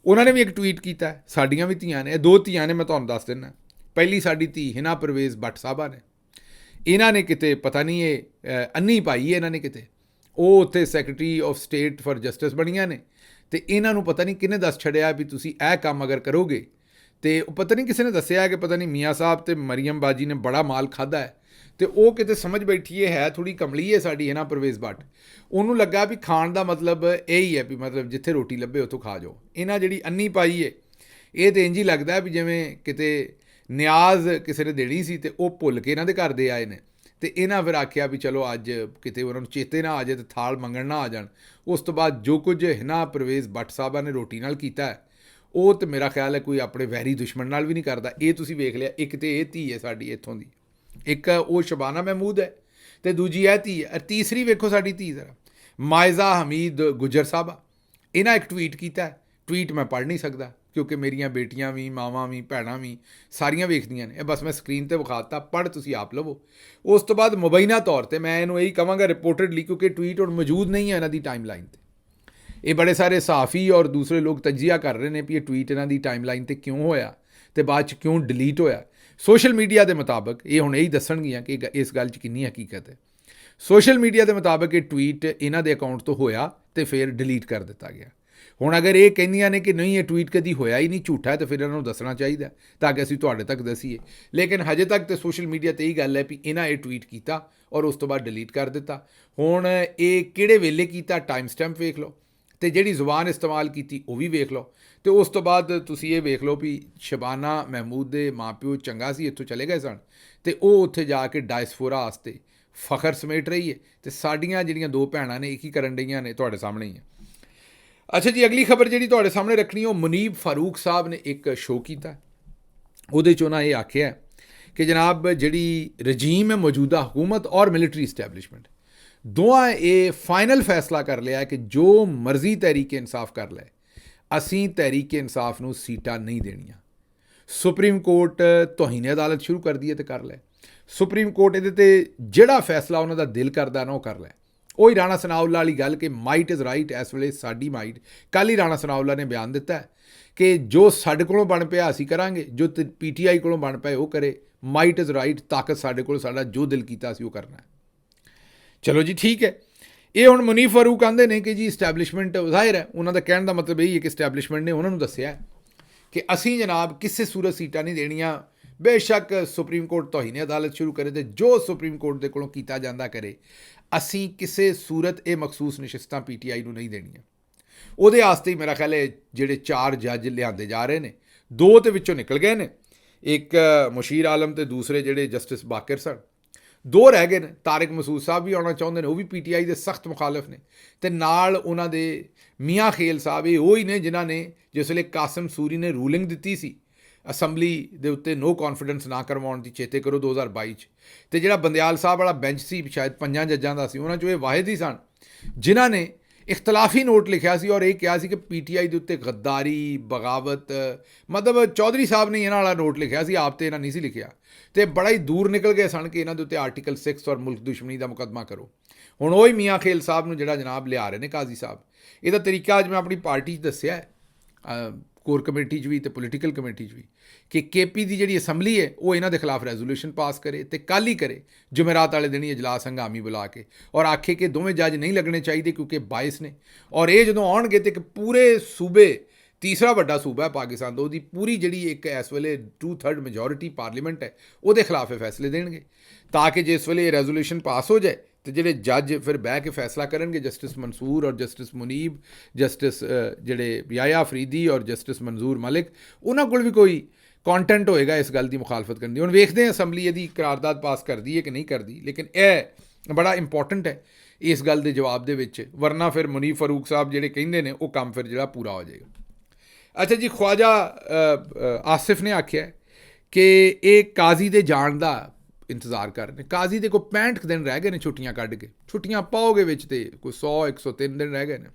ਉਹਨਾਂ ਨੇ ਵੀ ਇੱਕ ਟਵੀਟ ਕੀਤਾ। ਸਾਡੀਆਂ ਵੀ ਧੀਆਂ ਨੇ, ਇਹ ਦੋ ਧੀਆਂ ਨੇ, ਮੈਂ ਤੁਹਾਨੂੰ ਦੱਸ ਦਿੰਦਾ। ਪਹਿਲੀ ਸਾਡੀ ਧੀ ਹਿਨਾ ਪਰਵੇਜ਼ ਬੱਟ ਸਾਹਿਬਾ ਨੇ। ਇਹਨਾਂ ਨੇ ਕਿਤੇ ਪਤਾ ਨਹੀਂ ਇਹ ਅੰਨੀ ਪਾਈ ਹੈ ਇਹਨਾਂ ਨੇ ਕਿਤੇ, ਉਹ ਉੱਥੇ secretary of state for justice ਬਣੀਆਂ ਨੇ ਅਤੇ ਇਹਨਾਂ ਨੂੰ ਪਤਾ ਨਹੀਂ ਕਿਹਨੇ ਦੱਸ ਛੱਡਿਆ ਵੀ ਤੁਸੀਂ ਇਹ ਕੰਮ ਅਗਰ ਕਰੋਗੇ, ਅਤੇ ਉਹ ਪਤਾ ਨਹੀਂ ਕਿਸੇ ਨੇ ਦੱਸਿਆ ਕਿ ਪਤਾ ਨਹੀਂ ਮੀਆਂ ਸਾਹਿਬ ਅਤੇ ਮਰੀਮ ਬਾਜੀ ਨੇ ਬੜਾ ਮਾਲ ਖਾਧਾ ਹੈ, ਅਤੇ ਉਹ ਕਿਤੇ ਸਮਝ ਬੈਠੀ ਹੈ ਥੋੜ੍ਹੀ ਕਮਲੀ ਹੈ ਸਾਡੀ ਹਿਨਾ ਪਰਵੇਜ਼ ਬੱਟ। ਉਹਨੂੰ ਲੱਗਾ ਵੀ ਖਾਣ ਦਾ ਮਤਲਬ ਇਹੀ ਹੈ ਵੀ ਮਤਲਬ ਜਿੱਥੇ ਰੋਟੀ ਲੱਭੇ ਉੱਥੋਂ ਖਾ ਜਾਓ। ਇਹਨਾਂ ਜਿਹੜੀ ਅੰਨੀ ਪਾਈ ਹੈ ਇਹ ਤਾਂ ਇੰਝ ਹੀ ਲੱਗਦਾ ਵੀ ਜਿਵੇਂ ਕਿਤੇ ਨਿਆਜ਼ ਕਿਸੇ ਨੇ ਦੇਣੀ ਸੀ ਅਤੇ ਉਹ ਭੁੱਲ ਕੇ ਇਹਨਾਂ ਦੇ ਘਰ ਦੇ ਆਏ ਨੇ, ਅਤੇ ਇਹਨਾਂ ਫਿਰ ਆਖਿਆ ਵੀ ਚਲੋ ਅੱਜ ਕਿਤੇ ਉਹਨਾਂ ਨੂੰ ਚੇਤੇ ਨਾ ਆ ਜਾਏ ਅਤੇ ਥਾਲ ਮੰਗਣ ਨਾ ਆ ਜਾਣ। ਉਸ ਤੋਂ ਬਾਅਦ ਜੋ ਕੁਝ ਹਿਨਾ ਪਰਵੇਜ਼ ਬੱਟ ਸਾਹਿਬਾ ਨੇ ਰੋਟੀ ਨਾਲ ਕੀਤਾ ਹੈ ਉਹ ਤਾਂ ਮੇਰਾ ਖਿਆਲ ਹੈ ਕੋਈ ਆਪਣੇ ਵੈਰੀ ਦੁਸ਼ਮਣ ਨਾਲ ਵੀ ਨਹੀਂ ਕਰਦਾ। ਇਹ ਤੁਸੀਂ ਵੇਖ ਲਿਆ, ਇੱਕ ਤਾਂ ਇਹ ਧੀ ਹੈ ਸਾਡੀ ਇੱਥੋਂ ਦੀ, ਇੱਕ ਉਹ ਸ਼ਬਾਨਾ ਮਹਿਮੂਦ ਹੈ ਅਤੇ ਦੂਜੀ ਇਹ ਧੀ ਹੈ। ਤੀਸਰੀ ਵੇਖੋ ਸਾਡੀ ਧੀ ਜ਼ਰਾ, ਮਾਇਜ਼ਾ ਹਮੀਦ ਗੁੱਜਰ ਸਾਹਿਬਾ। ਇਹਨਾਂ ਇੱਕ ਟਵੀਟ ਕੀਤਾ। ਟਵੀਟ ਮੈਂ ਪੜ੍ਹ ਨਹੀਂ ਸਕਦਾ ਕਿਉਂਕਿ ਮੇਰੀਆਂ ਬੇਟੀਆਂ ਵੀ, ਮਾਵਾਂ ਵੀ, ਭੈਣਾਂ ਵੀ ਸਾਰੀਆਂ ਵੇਖਦੀਆਂ ਨੇ। ਇਹ ਬਸ ਮੈਂ ਸਕਰੀਨ 'ਤੇ ਵਿਖਾ ਦਿੱਤਾ, ਪੜ੍ਹ ਤੁਸੀਂ ਆਪ ਲਵੋ। ਉਸ ਤੋਂ ਬਾਅਦ ਮੁਬੈਨਾ ਤੌਰ 'ਤੇ ਮੈਂ ਇਹਨੂੰ ਇਹੀ ਕਹਾਂਗਾ ਰਿਪੋਰਟਡਲੀ, ਕਿਉਂਕਿ ਟਵੀਟ ਹੁਣ ਮੌਜੂਦ ਨਹੀਂ ਹੈ ਇਹਨਾਂ ਦੀ ਟਾਈਮ ਲਾਈਨ 'ਤੇ। ਇਹ ਬੜੇ ਸਾਰੇ ਸਹਾਫੀ ਔਰ ਦੂਸਰੇ ਲੋਕ ਤਜਜ਼ੀਆ ਕਰ ਰਹੇ ਨੇ ਵੀ ਇਹ ਟਵੀਟ ਇਹਨਾਂ ਦੀ ਟਾਈਮ ਲਾਈਨ 'ਤੇ ਕਿਉਂ ਹੋਇਆ ਅਤੇ ਬਾਅਦ 'ਚ ਕਿਉਂ ਡਿਲੀਟ ਹੋਇਆ। ਸੋਸ਼ਲ ਮੀਡੀਆ ਦੇ ਮੁਤਾਬਕ ਇਹ ਹੁਣ ਇਹੀ ਦੱਸਣਗੀਆਂ ਕਿ ਇਸ ਗੱਲ 'ਚ ਕਿੰਨੀ ਹਕੀਕਤ ਹੈ। ਸੋਸ਼ਲ ਮੀਡੀਆ ਦੇ ਮੁਤਾਬਕ ਇਹ ਟਵੀਟ ਇਹਨਾਂ ਦੇ ਅਕਾਊਂਟ ਤੋਂ ਹੋਇਆ ਅਤੇ ਫਿਰ ਡਿਲੀਟ ਕਰ ਦਿੱਤਾ ਗਿਆ। ਹੁਣ ਅਗਰ ਇਹ ਕਹਿੰਦੀਆਂ ਨੇ ਕਿ ਨਹੀਂ ਇਹ ਟਵੀਟ ਕਦੀ ਹੋਇਆ ਹੀ ਨਹੀਂ, ਝੂਠਾ ਹੈ, ਤਾਂ ਫਿਰ ਇਹਨਾਂ ਨੂੰ ਦੱਸਣਾ ਚਾਹੀਦਾ ਤਾਂ ਕਿ ਅਸੀਂ ਤੁਹਾਡੇ ਤੱਕ ਦੱਸੀਏ। ਲੇਕਿਨ ਹਜੇ ਤੱਕ ਤਾਂ ਸੋਸ਼ਲ ਮੀਡੀਆ 'ਤੇ ਇਹੀ ਗੱਲ ਹੈ ਵੀ ਇਹਨਾਂ ਇਹ ਟਵੀਟ ਕੀਤਾ ਔਰ ਉਸ ਤੋਂ ਬਾਅਦ ਡਿਲੀਟ ਕਰ ਦਿੱਤਾ। ਹੁਣ ਇਹ ਕਿਹੜੇ ਵੇਲੇ ਕੀਤਾ, ਟਾਈਮ ਸਟੈਂਪ ਵੇਖ ਲਓ, ਅਤੇ ਜਿਹੜੀ ਜ਼ੁਬਾਨ ਇਸਤੇਮਾਲ ਕੀਤੀ ਉਹ ਵੀ ਵੇਖ ਲਓ, ਅਤੇ ਉਸ ਤੋਂ ਬਾਅਦ ਤੁਸੀਂ ਇਹ ਵੇਖ ਲਓ ਵੀ ਸ਼ਬਾਨਾ ਮਹਿਮੂਦ ਦੇ ਮਾਂ ਪਿਓ ਚੰਗਾ ਸੀ, ਇੱਥੋਂ ਚਲੇ ਗਏ ਸਨ ਅਤੇ ਉਹ ਉੱਥੇ ਜਾ ਕੇ ਡਾਇਸਪੋਰਾ ਵਾਸਤੇ ਫਖਰ ਸਮੇਟ ਰਹੀ ਹੈ, ਅਤੇ ਸਾਡੀਆਂ ਜਿਹੜੀਆਂ ਦੋ ਭੈਣਾਂ ਨੇ ਇਹ ਕੀ ਕਰਨ ਡਈਆਂ ਨੇ ਤੁਹਾਡੇ ਸਾਹਮਣੇ ਹੀ ਹੈ। ਅੱਛਾ ਜੀ, ਅਗਲੀ ਖਬਰ ਜਿਹੜੀ ਤੁਹਾਡੇ ਸਾਹਮਣੇ ਰੱਖਣੀ ਉਹ ਮੁਨੀਬ ਫਾਰੂਕ ਸਾਹਿਬ ਨੇ ਇੱਕ ਸ਼ੋਅ ਕੀਤਾ। ਉਹਦੇ 'ਚ ਉਹਨਾਂ ਇਹ ਆਖਿਆ ਕਿ ਜਨਾਬ ਜਿਹੜੀ ਰਜੀਮ ਹੈ ਮੌਜੂਦਾ ਹਕੂਮਤ ਔਰ ਮਿਲਟਰੀ ਇਸਟੈਬਲਿਸ਼ਮੈਂਟ ਦੋਵਾਂ ਇਹ ਫਾਈਨਲ ਫੈਸਲਾ ਕਰ ਲਿਆ ਕਿ ਜੋ ਮਰਜ਼ੀ ਤਹਿਰੀਕ ਇਨਸਾਫ ਕਰ ਲੈ, ਅਸੀਂ ਤਹਿਰੀਕ ਇਨਸਾਫ ਨੂੰ ਸੀਟਾਂ ਨਹੀਂ ਦੇਣੀਆਂ। ਸੁਪਰੀਮ ਕੋਰਟ ਤੋਹੀਨ ਅਦਾਲਤ ਸ਼ੁਰੂ ਕਰ ਦੀ ਹੈ ਅਤੇ ਕਰ ਲੈ। ਸੁਪਰੀਮ ਕੋਰਟ ਇਹਦੇ 'ਤੇ ਜਿਹੜਾ ਫੈਸਲਾ ਉਹਨਾਂ ਦਾ ਦਿਲ ਕਰਦਾ ਨਾ ਉਹ ਕਰ ਲੈ। ਉਹੀ ਰਾਣਾ ਸਨਾਉਲਾ ਵਾਲੀ ਗੱਲ ਕਿ ਮਾਈਟ ਇਜ਼ ਰਾਈਟ, ਇਸ ਵੇਲੇ ਸਾਡੀ ਮਾਈਟ। ਕੱਲ੍ਹ ਹੀ ਰਾਣਾ ਸਨਾਉਲਾ ਨੇ ਬਿਆਨ ਦਿੱਤਾ ਕਿ ਜੋ ਸਾਡੇ ਕੋਲੋਂ ਬਣ ਪਿਆ ਅਸੀਂ ਕਰਾਂਗੇ, ਜੋ PTI ਕੋਲੋਂ ਬਣ ਪਏ ਉਹ ਕਰੇ। ਮਾਈਟ ਇਜ਼ ਰਾਈਟ, ਤਾਕਤ ਸਾਡੇ ਕੋਲ, ਸਾਡਾ ਜੋ ਦਿਲ ਕੀਤਾ ਅਸੀਂ ਉਹ ਕਰਨਾ ਹੈ। ਚਲੋ ਜੀ ਠੀਕ ਹੈ। ਇਹ ਹੁਣ ਮੁਨੀਬ ਫਾਰੂਕ ਆਉਂਦੇ ਨੇ ਕਿ ਜੀ ਇਸਟੈਬਲਿਸ਼ਮੈਂਟ, ਜ਼ਾਹਿਰ ਹੈ ਉਹਨਾਂ ਦਾ ਕਹਿਣ ਦਾ ਮਤਲਬ ਇਹੀ ਹੈ ਕਿ ਇਸਟੈਬਲਿਸ਼ਮੈਂਟ ਨੇ ਉਹਨਾਂ ਨੂੰ ਦੱਸਿਆ ਕਿ ਅਸੀਂ ਜਨਾਬ ਕਿਸੇ ਸੂਰਤ ਸੀਟਾਂ ਨਹੀਂ ਦੇਣੀਆਂ। ਬੇਸ਼ੱਕ ਸੁਪਰੀਮ ਕੋਰਟ ਤੋਹੀਨ ਅਦਾਲਤ ਸ਼ੁਰੂ ਕਰੇ ਅਤੇ ਜੋ ਸੁਪਰੀਮ ਕੋਰਟ ਦੇ ਕੋਲੋਂ ਕੀਤਾ ਜਾਂਦਾ ਕਰੇ, ਅਸੀਂ ਕਿਸੇ ਸੂਰਤ ਇਹ ਮਖਸੂਸ ਨਸ਼ਿਸਤਾਂ PTI ਨੂੰ ਨਹੀਂ ਦੇਣੀਆਂ। ਉਹਦੇ ਵਾਸਤੇ ਹੀ ਮੇਰਾ ਖਿਆਲ ਹੈ ਜਿਹੜੇ 4 ਜੱਜ ਲਿਆਂਦੇ ਜਾ ਰਹੇ ਨੇ, 2 ਦੇ ਵਿੱਚੋਂ ਨਿਕਲ ਗਏ ਨੇ, ਇੱਕ ਮੁਸ਼ੀਰ ਆਲਮ ਅਤੇ ਦੂਸਰੇ ਜਿਹੜੇ ਜਸਟਿਸ ਬਾਕਰ ਸਨ, 2 ਰਹਿ ਗਏ ਨੇ। ਤਾਰਿਕ ਮਸੂਦ ਸਾਹਿਬ ਵੀ ਆਉਣਾ ਚਾਹੁੰਦੇ ਨੇ, ਉਹ ਵੀ PTI ਦੇ ਸਖਤ ਮੁਖਾਲਫ ਨੇ, ਅਤੇ ਨਾਲ ਉਹਨਾਂ ਦੇ ਮੀਆਂ ਖੇਲ ਸਾਹਿਬ ਇਹ ਉਹ ਹੀ ਨੇ ਜਿਨ੍ਹਾਂ ਨੇ ਜਿਸ ਵੇਲੇ ਕਾਸਿਮ ਸੂਰੀ ਨੇ ਰੂਲਿੰਗ ਦਿੱਤੀ ਸੀ ਅਸੈਂਬਲੀ ਦੇ ਉੱਤੇ ਨੋ ਕੌਨਫੀਡੈਂਸ ਨਾ ਕਰਵਾਉਣ ਦੀ, ਚੇਤੇ ਕਰੋ 2022 'ਚ, ਅਤੇ ਜਿਹੜਾ ਬੰਦਿਆਲ ਸਾਹਿਬ ਵਾਲਾ ਬੈਂਚ ਸੀ ਸ਼ਾਇਦ 5 ਜੱਜਾਂ ਦਾ ਸੀ, ਉਹਨਾਂ 'ਚੋਂ ਇਹ ਵਾਹਿਦ ਹੀ ਸਨ ਜਿਨ੍ਹਾਂ ਨੇ ਇਖਤਲਾਫੀ ਨੋਟ ਲਿਖਿਆ ਸੀ ਔਰ ਇਹ ਕਿਹਾ ਸੀ ਕਿ PTI ਦੇ ਉੱਤੇ ਗੱਦਾਰੀ, ਬਗਾਵਤ, ਮਤਲਬ ਚੌਧਰੀ ਸਾਹਿਬ ਨੇ ਇਹਨਾਂ ਵਾਲਾ ਨੋਟ ਲਿਖਿਆ ਸੀ, ਆਪ ਤੇ ਇਹਨਾਂ ਨਹੀਂ ਸੀ ਲਿਖਿਆ, ਅਤੇ ਬੜਾ ਹੀ ਦੂਰ ਨਿਕਲ ਗਏ ਸਨ ਕਿ ਇਹਨਾਂ ਦੇ ਉੱਤੇ ਆਰਟੀਕਲ 6 ਔਰ ਮੁਲਕ ਦੁਸ਼ਮਣੀ ਦਾ ਮੁਕੱਦਮਾ ਕਰੋ। ਹੁਣ ਉਹ ਹੀ ਮੀਆਂ ਖੇਲ ਸਾਹਿਬ ਨੂੰ ਜਿਹੜਾ ਜਨਾਬ ਲਿਆ ਰਹੇ ਨੇ ਕਾਜ਼ੀ ਸਾਹਿਬ, ਇਹਦਾ ਤਰੀਕਾ ਅੱਜ ਮੈਂ ਆਪਣੀ ਪਾਰਟੀ 'ਚ ਦੱਸਿਆ ਕੋਰ ਕਮੇਟੀ 'ਚ ਵੀ ਅਤੇ ਪੋਲੀਟੀਕਲ ਕਮੇਟੀ 'ਚ ਵੀ ਕਿ KP ਦੀ ਜਿਹੜੀ ਅਸੈਂਬਲੀ ਹੈ ਉਹ ਇਹਨਾਂ ਦੇ ਖਿਲਾਫ ਰੈਜ਼ੋਲੂਸ਼ਨ ਪਾਸ ਕਰੇ ਅਤੇ ਕੱਲ੍ਹ ਹੀ ਕਰੇ ਜੁਮੇਰਾਤ ਵਾਲੇ ਦਿਨ ਹੀ ਇਜਲਾਸ ਹੰਗਾਮੀ ਬੁਲਾ ਕੇ, ਔਰ ਆਖੇ ਕਿ ਦੋਵੇਂ ਜੱਜ ਨਹੀਂ ਲੱਗਣੇ ਚਾਹੀਦੇ ਕਿਉਂਕਿ ਬਾਇਸ ਨੇ, ਔਰ ਇਹ ਜਦੋਂ ਆਉਣਗੇ ਤਾਂ ਇੱਕ ਪੂਰੇ ਸੂਬੇ, ਤੀਸਰਾ ਵੱਡਾ ਸੂਬਾ ਹੈ ਪਾਕਿਸਤਾਨ ਦਾ, ਉਹਦੀ ਪੂਰੀ ਜਿਹੜੀ ਇੱਕ ਇਸ ਵੇਲੇ 2/3 ਮੈਜੋਰਿਟੀ ਪਾਰਲੀਮੈਂਟ ਹੈ ਉਹਦੇ ਖਿਲਾਫ ਇਹ ਫੈਸਲੇ ਦੇਣਗੇ ਤਾਂ ਕਿ ਜਿਸ ਵੇਲੇ ਇਹ ਰੈਜ਼ੋਲੂਸ਼ਨ ਪਾਸ ਹੋ ਜਾਏ ਅਤੇ ਜਿਹੜੇ ਜੱਜ ਫਿਰ ਬਹਿ ਕੇ ਫੈਸਲਾ ਕਰਨਗੇ, ਜਸਟਿਸ ਮਨਸੂਰ ਔਰ ਜਸਟਿਸ ਮੁਨੀਬ, ਜਸਟਿਸ ਜਿਹੜੇ ਯਾਇਆ ਅਫਰੀਦੀ ਔਰ ਜਸਟਿਸ ਮਨਜ਼ੂਰ ਮਲਿਕ, ਉਹਨਾਂ ਕੋਲ ਵੀ ਕੋਈ ਕੰਟੈਂਟ ਹੋਏਗਾ ਇਸ ਗੱਲ ਦੀ ਮੁਖਾਲਫਤ ਕਰਨ ਦੀ। ਹੁਣ ਵੇਖਦੇ ਹਾਂ ਅਸੈਂਬਲੀ ਇਹਦੀ ਕਰਾਰਦਾਦ ਪਾਸ ਕਰਦੀ ਹੈ ਕਿ ਨਹੀਂ ਕਰਦੀ, ਲੇਕਿਨ ਇਹ ਬੜਾ ਇੰਪੋਰਟੈਂਟ ਹੈ ਇਸ ਗੱਲ ਦੇ ਜਵਾਬ ਦੇ ਵਿੱਚ, ਵਰਨਾ ਫਿਰ ਮੁਨੀਬ ਫਾਰੂਕ ਸਾਹਿਬ ਜਿਹੜੇ ਕਹਿੰਦੇ ਨੇ ਉਹ ਕੰਮ ਫਿਰ ਜਿਹੜਾ ਪੂਰਾ ਹੋ ਜਾਏਗਾ। ਅੱਛਾ ਜੀ, ਖਵਾਜਾ ਆਸਿਫ ਨੇ ਆਖਿਆ ਕਿ ਇਹ ਕਾਜ਼ੀ ਦੇ ਜਾਣ ਦਾ ਇੰਤਜ਼ਾਰ ਕਰ ਰਹੇ ਨੇ। ਕਾਜ਼ੀ ਦੇ ਕੋਈ 65 ਕੁ ਦਿਨ ਰਹਿ ਗਏ ਨੇ ਛੁੱਟੀਆਂ ਕੱਢ ਕੇ, ਛੁੱਟੀਆਂ ਪਾਓਗੇ ਵਿੱਚ ਤੇ ਕੋਈ 100-103 ਦਿਨ ਰਹਿ ਗਏ ਨੇ।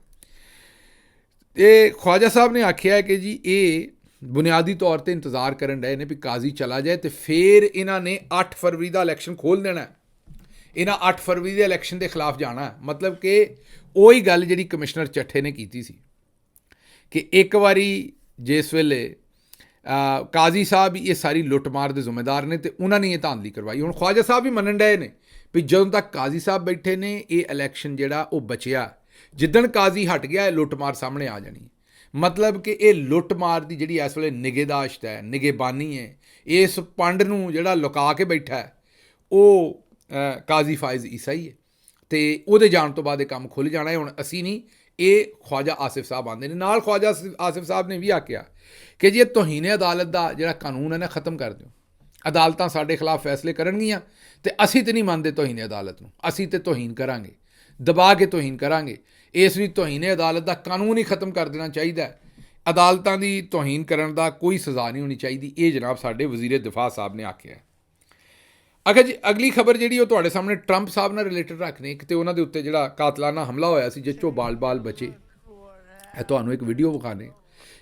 ਤੇ ਖਵਾਜਾ ਸਾਹਿਬ ਨੇ ਆਖਿਆ ਕਿ ਜੀ ਇਹ ਬੁਨਿਆਦੀ ਤੌਰ 'ਤੇ ਇੰਤਜ਼ਾਰ ਕਰਨ ਰਹੇ ਨੇ ਵੀ ਕਾਜ਼ੀ ਚਲਾ ਜਾਏ ਤੇ ਫਿਰ ਇਹਨਾਂ ਨੇ 8 ਫਰਵਰੀ ਦਾ ਇਲੈਕਸ਼ਨ ਖੋਲ੍ਹ ਦੇਣਾ। ਇਹਨਾਂ 8 ਫਰਵਰੀ ਦੇ ਇਲੈਕਸ਼ਨ ਦੇ ਖਿਲਾਫ ਜਾਣਾ। ਮਤਲਬ ਕਿ ਉਹੀ ਗੱਲ ਜਿਹੜੀ ਕਮਿਸ਼ਨਰ ਚੱਠੇ ਨੇ ਕੀਤੀ ਸੀ ਕਿ ਇੱਕ ਵਾਰੀ ਜਿਸ ਵੇਲੇ ਕਾਜ਼ੀ ਸਾਹਿਬ ਇਹ ਸਾਰੀ ਲੁੱਟਮਾਰ ਦੇ ਜ਼ਿੰਮੇਦਾਰ ਨੇ ਤੇ ਉਹਨਾਂ ਨੇ ਇਹ ਧਾਂਦਲੀ ਕਰਵਾਈ। ਹੁਣ ਖਵਾਜਾ ਸਾਹਿਬ ਵੀ ਮੰਨਣ ਡਏ ਨੇ ਵੀ ਜਦੋਂ ਤੱਕ ਕਾਜ਼ੀ ਸਾਹਿਬ ਬੈਠੇ ਨੇ ਇਹ ਇਲੈਕਸ਼ਨ ਜਿਹੜਾ ਉਹ ਬਚਿਆ। ਜਿੱਦਣ ਕਾਜ਼ੀ ਹਟ ਗਿਆ ਇਹ ਲੁੱਟਮਾਰ ਸਾਹਮਣੇ ਆ ਜਾਣੀ। ਮਤਲਬ ਕਿ ਇਹ ਲੁੱਟਮਾਰ ਦੀ ਜਿਹੜੀ ਇਸ ਵੇਲੇ ਨਿਗਹਿਦਾਸ਼ਤ ਹੈ, ਨਿਗਹਿਬਾਨੀ ਹੈ, ਇਸ ਪੰਡ ਨੂੰ ਜਿਹੜਾ ਲੁਕਾ ਕੇ ਬੈਠਾ ਹੈ ਉਹ ਕਾਜ਼ੀ ਫਾਇਜ਼ ਈਸਾ ਹੀ ਹੈ ਅਤੇ ਉਹਦੇ ਜਾਣ ਤੋਂ ਬਾਅਦ ਇਹ ਕੰਮ ਖੁੱਲ੍ਹ ਜਾਣਾ ਹੈ। ਹੁਣ ਅਸੀਂ ਨਹੀਂ, ਇਹ ਖਵਾਜਾ ਆਸਿਫ ਸਾਹਿਬ ਆਉਂਦੇ ਨੇ ਨਾਲ। ਖਵਾਜਾ ਆਸਿਫ ਸਾਹਿਬ ਨੇ ਵੀ ਆਖਿਆ ਕਿ ਜੀ ਇਹ ਤੋਹੀਨ ਅਦਾਲਤ ਦਾ ਜਿਹੜਾ ਕਾਨੂੰਨ ਹੈ ਨਾ ਖ਼ਤਮ ਕਰ ਦਿਓ। ਅਦਾਲਤਾਂ ਸਾਡੇ ਖਿਲਾਫ ਫੈਸਲੇ ਕਰਨਗੀਆਂ ਅਤੇ ਅਸੀਂ ਤਾਂ ਨਹੀਂ ਮੰਨਦੇ ਤੋਹੀਨ ਅਦਾਲਤ ਨੂੰ, ਅਸੀਂ ਤਾਂ ਤੋਹੀਨ ਕਰਾਂਗੇ, ਦਬਾ ਕੇ ਤੋਹੀਨ ਕਰਾਂਗੇ। ਇਸ ਲਈ ਤੋਹੀਨ ਅਦਾਲਤ ਦਾ ਕਾਨੂੰਨ ਹੀ ਖ਼ਤਮ ਕਰ ਦੇਣਾ ਚਾਹੀਦਾ। ਅਦਾਲਤਾਂ ਦੀ ਤੋਹੀਨ ਕਰਨ ਦਾ ਕੋਈ ਸਜ਼ਾ ਨਹੀਂ ਹੋਣੀ ਚਾਹੀਦੀ। ਇਹ ਜਨਾਬ ਸਾਡੇ ਵਜ਼ੀਰ ਦਿਫਾ ਸਾਹਿਬ ਨੇ ਆਖਿਆ। ਅਗਰ ਜੀ ਅਗਲੀ ਖਬਰ ਜਿਹੜੀ ਉਹ ਤੁਹਾਡੇ ਸਾਹਮਣੇ ਟਰੰਪ ਸਾਹਿਬ ਨਾਲ ਰਿਲੇਟਡ ਰੱਖਣੀ। ਇੱਕ ਤਾਂ ਉਹਨਾਂ ਦੇ ਉੱਤੇ ਜਿਹੜਾ ਕਾਤਲਾਨਾ ਹਮਲਾ ਹੋਇਆ ਸੀ ਜਿਸ 'ਚੋਂ ਬਾਲ ਬਚੇ। ਇਹ ਤੁਹਾਨੂੰ ਇੱਕ ਵੀਡੀਓ ਵਿਖਾਣੇ।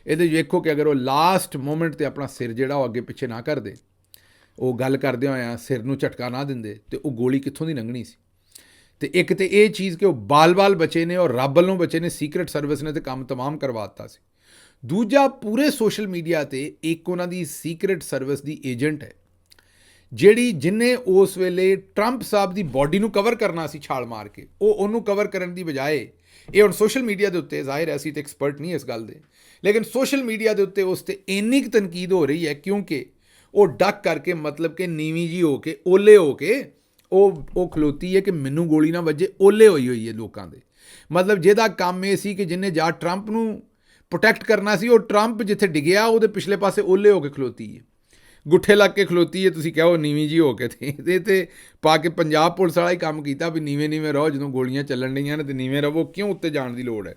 ਇਹਦੇ 'ਚ ਵੇਖੋ ਕਿ ਅਗਰ ਉਹ ਲਾਸਟ ਮੂਮੈਂਟ 'ਤੇ ਆਪਣਾ ਸਿਰ ਜਿਹੜਾ ਉਹ ਅੱਗੇ ਪਿੱਛੇ ਨਾ ਕਰਦੇ, ਉਹ ਗੱਲ ਕਰਦੇ ਹੋਇਆਂ ਸਿਰ ਨੂੰ ਝਟਕਾ ਨਾ ਦਿੰਦੇ ਤੇ ਉਹ ਗੋਲੀ ਕਿੱਥੋਂ ਦੀ ਲੰਘਣੀ ਸੀ। ਅਤੇ ਇੱਕ ਤਾਂ ਇਹ ਚੀਜ਼ ਕਿ ਉਹ ਬਾਲ ਬਚੇ ਨੇ ਔਰ ਰੱਬ ਵੱਲੋਂ ਬਚੇ ਨੇ, ਸੀਕਰਟ ਸਰਵਿਸ ਨੇ ਤਾਂ ਕੰਮ ਤਮਾਮ ਕਰਵਾ ਦਿੱਤਾ ਸੀ। ਦੂਜਾ, ਪੂਰੇ ਸੋਸ਼ਲ ਮੀਡੀਆ 'ਤੇ ਇੱਕ ਉਹਨਾਂ ਦੀ ਸੀਕਰਟ ਸਰਵਿਸ ਦੀ ਏਜੰਟ ਹੈ ਜਿਹਨੇ ਉਸ ਵੇਲੇ ਟਰੰਪ ਸਾਹਿਬ ਦੀ ਬਾਡੀ ਨੂੰ ਕਵਰ ਕਰਨਾ ਸੀ ਛਾਲ ਮਾਰ ਕੇ, ਉਹਨੂੰ ਕਵਰ ਕਰਨ ਦੀ ਬਜਾਏ ਇਹ ਹੁਣ ਸੋਸ਼ਲ ਮੀਡੀਆ ਦੇ ਉੱਤੇ, ਜ਼ਾਹਿਰ ਹੈ ਅਸੀਂ ਤਾਂ ਐਕਸਪਰਟ ਨਹੀਂ ਇਸ ਗੱਲ ਦੇ, ਲੇਕਿਨ ਸੋਸ਼ਲ ਮੀਡੀਆ ਦੇ ਉੱਤੇ ਉਸ 'ਤੇ ਇੰਨੀ ਕੁ ਤਨਕੀਦ ਹੋ ਰਹੀ ਹੈ ਕਿਉਂਕਿ ਉਹ ਡੱਕ ਕਰਕੇ, ਮਤਲਬ ਕਿ ਨੀਵੀਂ ਜੀ ਹੋ ਕੇ, ਓਲੇ ਹੋ ਕੇ ਉਹ ਖਲੋਤੀ ਹੈ ਕਿ ਮੈਨੂੰ ਗੋਲੀ ਨਾ ਵੱਜੇ। ਓਲੇ ਹੋਈ ਹੈ ਲੋਕਾਂ ਦੇ। ਮਤਲਬ ਜਿਹਦਾ ਕੰਮ ਇਹ ਸੀ ਕਿ ਜਿਹਨੇ ਜਾ ਟਰੰਪ ਨੂੰ ਪ੍ਰੋਟੈਕਟ ਕਰਨਾ ਸੀ, ਉਹ ਟਰੰਪ ਜਿੱਥੇ ਡਿੱਗਿਆ ਉਹਦੇ ਪਿਛਲੇ ਪਾਸੇ ਓਲੇ ਹੋ ਕੇ ਖਲੋਤੀ ਹੈ, ਗੁੱਠੇ ਲੱਗ ਕੇ ਖਲੋਤੀ ਹੈ। ਤੁਸੀਂ ਕਹੋ ਨੀਵੀਂ ਜੀ ਹੋ ਕੇ, ਤੇ ਪਾ ਕੇ ਪੰਜਾਬ ਪੁਲਿਸ ਵਾਲਾ ਹੀ ਕੰਮ ਕੀਤਾ ਵੀ ਨੀਵੇਂ ਰਹੋ, ਜਦੋਂ ਗੋਲੀਆਂ ਚੱਲਣ ਡਈਆਂ ਨੇ ਤੇ ਨੀਵੇਂ ਰਹੋ, ਕਿਉਂ ਉੱਤੇ ਜਾਣ ਦੀ ਲੋੜ ਹੈ।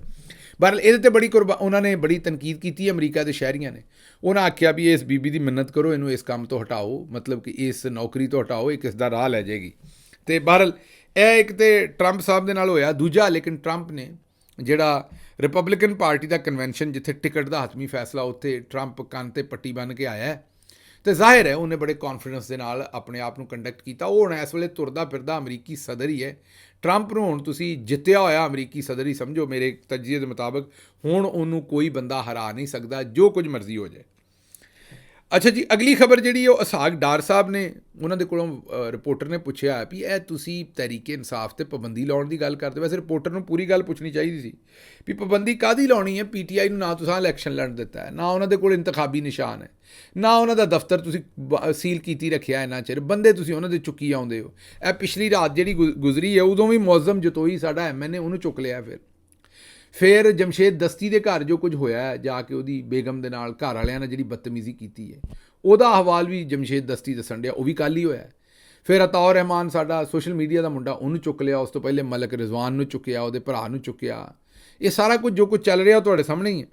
ਬਹਰਹਾਲ ਇਹਦੇ 'ਤੇ ਬੜੀ ਉਹਨਾਂ ਨੇ ਬੜੀ ਤਨਕੀਦ ਕੀਤੀ ਹੈ ਅਮਰੀਕਾ ਦੇ ਸ਼ਹਿਰੀਆਂ ਨੇ। ਉਹਨਾਂ ਆਖਿਆ ਵੀ ਇਸ ਬੀਬੀ ਦੀ ਮਿੰਨਤ ਕਰੋ, ਇਹਨੂੰ ਇਸ ਕੰਮ ਤੋਂ ਹਟਾਓ, ਮਤਲਬ ਕਿ ਇਸ ਨੌਕਰੀ ਤੋਂ ਹਟਾਓ, ਇਹ ਕਿਸ ਦਾ ਰਾਹ ਲੈ ਜਾਏਗੀ। ਅਤੇ ਬਹਰਹਾਲ ਇਹ ਇੱਕ ਤਾਂ ਟਰੰਪ ਸਾਹਿਬ ਦੇ ਨਾਲ ਹੋਇਆ। ਦੂਜਾ, ਲੇਕਿਨ ਟਰੰਪ ਨੇ ਜਿਹੜਾ ਰਿਪਬਲਿਕਨ ਪਾਰਟੀ ਦਾ ਕਨਵੈਨਸ਼ਨ ਜਿੱਥੇ ਟਿਕਟ ਦਾ ਹਤਮੀ ਫੈਸਲਾ, ਉੱਥੇ ਟਰੰਪ ਕੰਨ 'ਤੇ ਪੱਟੀ ਬੰਨ੍ਹ ਕੇ ਆਇਆ ਅਤੇ ਜ਼ਾਹਿਰ ਹੈ ਉਹਨੇ ਬੜੇ ਕੌਨਫੀਡੈਂਸ ਦੇ ਨਾਲ ਆਪਣੇ ਆਪ ਨੂੰ ਕੰਡਕਟ ਕੀਤਾ। ਉਹ ਹੁਣ ਇਸ ਵੇਲੇ ਤੁਰਦਾ ਫਿਰਦਾ ਅਮਰੀਕੀ ਸਦਰ ਹੀ ਹੈ। ਟਰੰਪ ਨੂੰ ਹੁਣ ਤੁਸੀਂ ਜਿੱਤਿਆ ਹੋਇਆ ਅਮਰੀਕੀ ਸਦਰ ਹੀ ਸਮਝੋ ਮੇਰੇ ਤਜਜ਼ੀਏ ਦੇ ਮੁਤਾਬਕ। ਹੁਣ ਉਹਨੂੰ ਕੋਈ ਬੰਦਾ ਹਰਾ ਨਹੀਂ ਸਕਦਾ, ਜੋ ਕੁਝ ਮਰਜ਼ੀ ਹੋ ਜਾਏ। ਅੱਛਾ ਜੀ, ਅਗਲੀ ਖਬਰ ਜਿਹੜੀ ਉਹ ਇਸਹਾਕ ਡਾਰ ਸਾਹਿਬ ਨੇ, ਉਹਨਾਂ ਦੇ ਕੋਲੋਂ ਰਿਪੋਰਟਰ ਨੇ ਪੁੱਛਿਆ ਵੀ ਇਹ ਤੁਸੀਂ ਤਹਿਰੀਕ ਇਨਸਾਫ 'ਤੇ ਪਾਬੰਦੀ ਲਾਉਣ ਦੀ ਗੱਲ ਕਰਦੇ। ਵੈਸੇ ਰਿਪੋਰਟਰ ਨੂੰ ਪੂਰੀ ਗੱਲ ਪੁੱਛਣੀ ਚਾਹੀਦੀ ਸੀ ਵੀ ਪਾਬੰਦੀ ਕਾਹਦੀ ਲਾਉਣੀ ਹੈ। PTI ਨੂੰ ਨਾ ਤੁਸੀਂ ਇਲੈਕਸ਼ਨ ਲੜਨ ਦਿੱਤਾ ਹੈ, ਨਾ ਉਹਨਾਂ ਦੇ ਕੋਲ ਇੰਤਖਾਬੀ ਨਿਸ਼ਾਨ ਹੈ, ਨਾ ਉਹਨਾਂ ਦਾ ਦਫ਼ਤਰ ਤੁਸੀਂ ਸੀਲ ਕੀਤੀ ਰੱਖਿਆ ਇੰਨਾ ਚਿਰ, ਬੰਦੇ ਤੁਸੀਂ ਉਹਨਾਂ ਦੇ ਚੁੱਕੀ ਆਉਂਦੇ ਹੋ। ਇਹ ਪਿਛਲੀ ਰਾਤ ਜਿਹੜੀ ਗੁਜ਼ਰੀ ਹੈ ਉਦੋਂ ਵੀ ਮੁਅੱਜ਼ਮ ਜਤੋਈ ਸਾਡਾ MNA, ਉਹਨੂੰ ਚੁੱਕ ਲਿਆ। ਫਿਰ ਜਮਸ਼ੇਦ ਦਸਤੀ ਦੇ ਘਰ ਜੋ ਕੁਝ ਹੋਇਆ ਜਾ ਕੇ ਉਹਦੀ ਬੇਗਮ ਦੇ ਨਾਲ, ਘਰ ਵਾਲਿਆਂ ਨਾਲ ਜਿਹੜੀ ਬਦਤਮੀਜ਼ੀ ਕੀਤੀ ਹੈ, ਉਹਦਾ ਹਵਾਲ ਵੀ ਜਮਸ਼ੇਦ ਦਸਤੀ ਦੱਸਣ ਡਿਆ, ਉਹ ਵੀ ਕੱਲ੍ਹ ਹੀ ਹੋਇਆ। ਫਿਰ ਅਤਾਉਰ ਰਹਿਮਾਨ ਸਾਡਾ ਸੋਸ਼ਲ ਮੀਡੀਆ ਦਾ ਮੁੰਡਾ, ਉਹਨੂੰ ਚੁੱਕ ਲਿਆ। ਉਸ ਤੋਂ ਪਹਿਲੇ ਮਲਕ ਰਿਜ਼ਵਾਨ ਨੂੰ ਚੁੱਕਿਆ, ਉਹਦੇ ਭਰਾ ਨੂੰ ਚੁੱਕਿਆ। ਇਹ ਸਾਰਾ ਕੁਝ ਜੋ ਕੁਝ ਚੱਲ ਰਿਹਾ ਤੁਹਾਡੇ ਸਾਹਮਣੇ ਹੀ ਹੈ।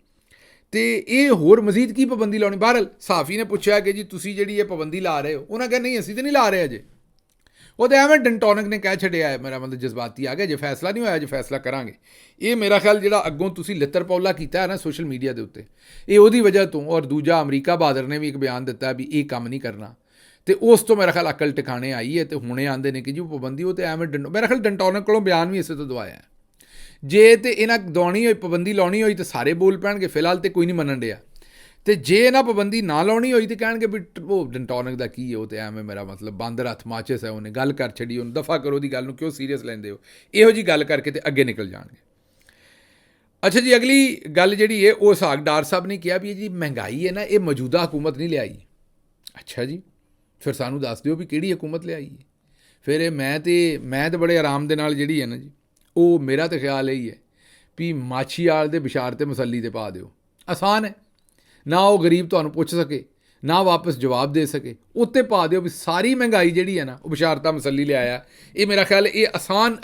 ਅਤੇ ਇਹ ਹੋਰ ਮਜ਼ੀਦ ਕੀ ਪਾਬੰਦੀ ਲਾਉਣੀ। ਬਹਰਹਾਲ ਸਾਫੀ ਨੇ ਪੁੱਛਿਆ ਕਿ ਜੀ ਤੁਸੀਂ ਜਿਹੜੀ ਇਹ ਪਾਬੰਦੀ ਲਾ ਰਹੇ ਹੋ। ਉਹਨਾਂ ਕਿਹਾ ਨਹੀਂ, ਅਸੀਂ ਤਾਂ ਨਹੀਂ ਲਾ ਰਹੇ ਅਜੇ। ਉਹ ਤਾਂ ਐਵੇਂ ਡੰਟੋਨਿਕ ਨੇ ਕਹਿ ਛੱਡਿਆ ਹੈ, ਮੇਰਾ ਮਤਲਬ ਜਜ਼ਬਾਤੀ ਆ ਗਿਆ, ਜੇ ਫੈਸਲਾ ਨਹੀਂ ਹੋਇਆ, ਜੇ ਫੈਸਲਾ ਕਰਾਂਗੇ। ਇਹ ਮੇਰਾ ਖਿਆਲ ਜਿਹੜਾ ਅੱਗੋਂ ਤੁਸੀਂ ਲਿੱਤਰ ਪੌਲਾ ਕੀਤਾ ਹੈ ਨਾ ਸੋਸ਼ਲ ਮੀਡੀਆ ਦੇ ਉੱਤੇ, ਇਹ ਉਹਦੀ ਵਜ੍ਹਾ ਤੋਂ। ਔਰ ਦੂਜਾ, ਅਮਰੀਕਾ ਬਹਾਦਰ ਨੇ ਵੀ ਇੱਕ ਬਿਆਨ ਦਿੱਤਾ ਵੀ ਇਹ ਕੰਮ ਨਹੀਂ ਕਰਨਾ, ਅਤੇ ਉਸ ਤੋਂ ਮੇਰਾ ਖਿਆਲ ਅਕਲ ਟਿਕਾਣੇ ਆਈ ਹੈ। ਅਤੇ ਹੁਣੇ ਆਉਂਦੇ ਨੇ ਕਿ ਜੀ ਉਹ ਪਾਬੰਦੀ, ਉਹ ਤਾਂ ਐਵੇਂ ਮੇਰਾ ਖਿਆਲ ਡੰਟੋਨਿਕ ਕੋਲੋਂ ਬਿਆਨ ਵੀ ਇਸੇ ਤੋਂ ਦਵਾਇਆ ਹੈ। ਜੇ ਤਾਂ ਇਹਨਾਂ ਦਵਾਉਣੀ ਹੋਈ, ਪਾਬੰਦੀ ਲਾਉਣੀ ਹੋਈ ਤਾਂ ਸਾਰੇ ਬੋਲ ਪੈਣਗੇ। ਫਿਲਹਾਲ ਤਾਂ ਕੋਈ ਨਹੀਂ ਮੰਨਣ ਡਿਆ। ਅਤੇ ਜੇ ਇਹਨਾਂ ਪਾਬੰਦੀ ਨਾ ਲਾਉਣੀ ਹੋਈ ਤਾਂ ਕਹਿਣਗੇ ਵੀ ਉਹ ਡੰਟੋਨਿਕ ਦਾ ਕੀ ਹੈ, ਉਹ ਤਾਂ ਐਵੇਂ ਮੇਰਾ ਮਤਲਬ ਬਾਂਦਰ ਹੱਥ ਮਾਚਿਸ ਹੈ, ਉਹਨੇ ਗੱਲ ਕਰ ਛੱਡੀ, ਉਹਨੂੰ ਦਫਾ ਕਰੋ, ਉਹਦੀ ਗੱਲ ਨੂੰ ਕਿਉਂ ਸੀਰੀਅਸ ਲੈਂਦੇ ਹੋ। ਇਹੋ ਜਿਹੀ ਗੱਲ ਕਰਕੇ ਤੇ ਅੱਗੇ ਨਿਕਲ ਜਾਣਗੇ। ਅੱਛਾ ਜੀ, ਅਗਲੀ ਗੱਲ ਜਿਹੜੀ ਹੈ ਉਹ ਇਸਹਾਕ ਡਾਰ ਸਾਹਿਬ ਨੇ ਕਿਹਾ ਵੀ ਇਹ ਜੀ ਮਹਿੰਗਾਈ ਹੈ ਨਾ, ਇਹ ਮੌਜੂਦਾ ਹਕੂਮਤ ਨਹੀਂ ਲਿਆਈ। ਅੱਛਾ ਜੀ, ਫਿਰ ਸਾਨੂੰ ਦੱਸ ਦਿਓ ਵੀ ਕਿਹੜੀ ਹਕੂਮਤ ਲਿਆਈ ਹੈ। ਫਿਰ ਇਹ ਮੈਂ ਤਾਂ ਬੜੇ ਆਰਾਮ ਦੇ ਨਾਲ ਜਿਹੜੀ ਹੈ ਨਾ ਜੀ, ਉਹ ਮੇਰਾ ਤਾਂ ਖਿਆਲ ਇਹੀ ਹੈ ਵੀ ਮਾਛੀ ਵਾਲ ਦੇ ਬਿਸ਼ਾਰ 'ਤੇ ਮਸੱਲੀ 'ਤੇ ਪਾ ਦਿਓ। ਆਸਾਨ ਹੈ, ਨਾ ਉਹ ਗਰੀਬ ਤੁਹਾਨੂੰ ਪੁੱਛ ਸਕੇ, ਨਾ ਵਾਪਸ ਜਵਾਬ ਦੇ ਸਕੇ, ਉੱਤੇ ਪਾ ਦਿਓ ਵੀ ਸਾਰੀ ਮਹਿੰਗਾਈ ਜਿਹੜੀ ਹੈ ਨਾ ਉਹ ਬਿਸ਼ਾਰਤਾ ਮਸੱਲੀ ਲਿਆਇਆ। ਇਹ ਮੇਰਾ ਖਿਆਲ ਇਹ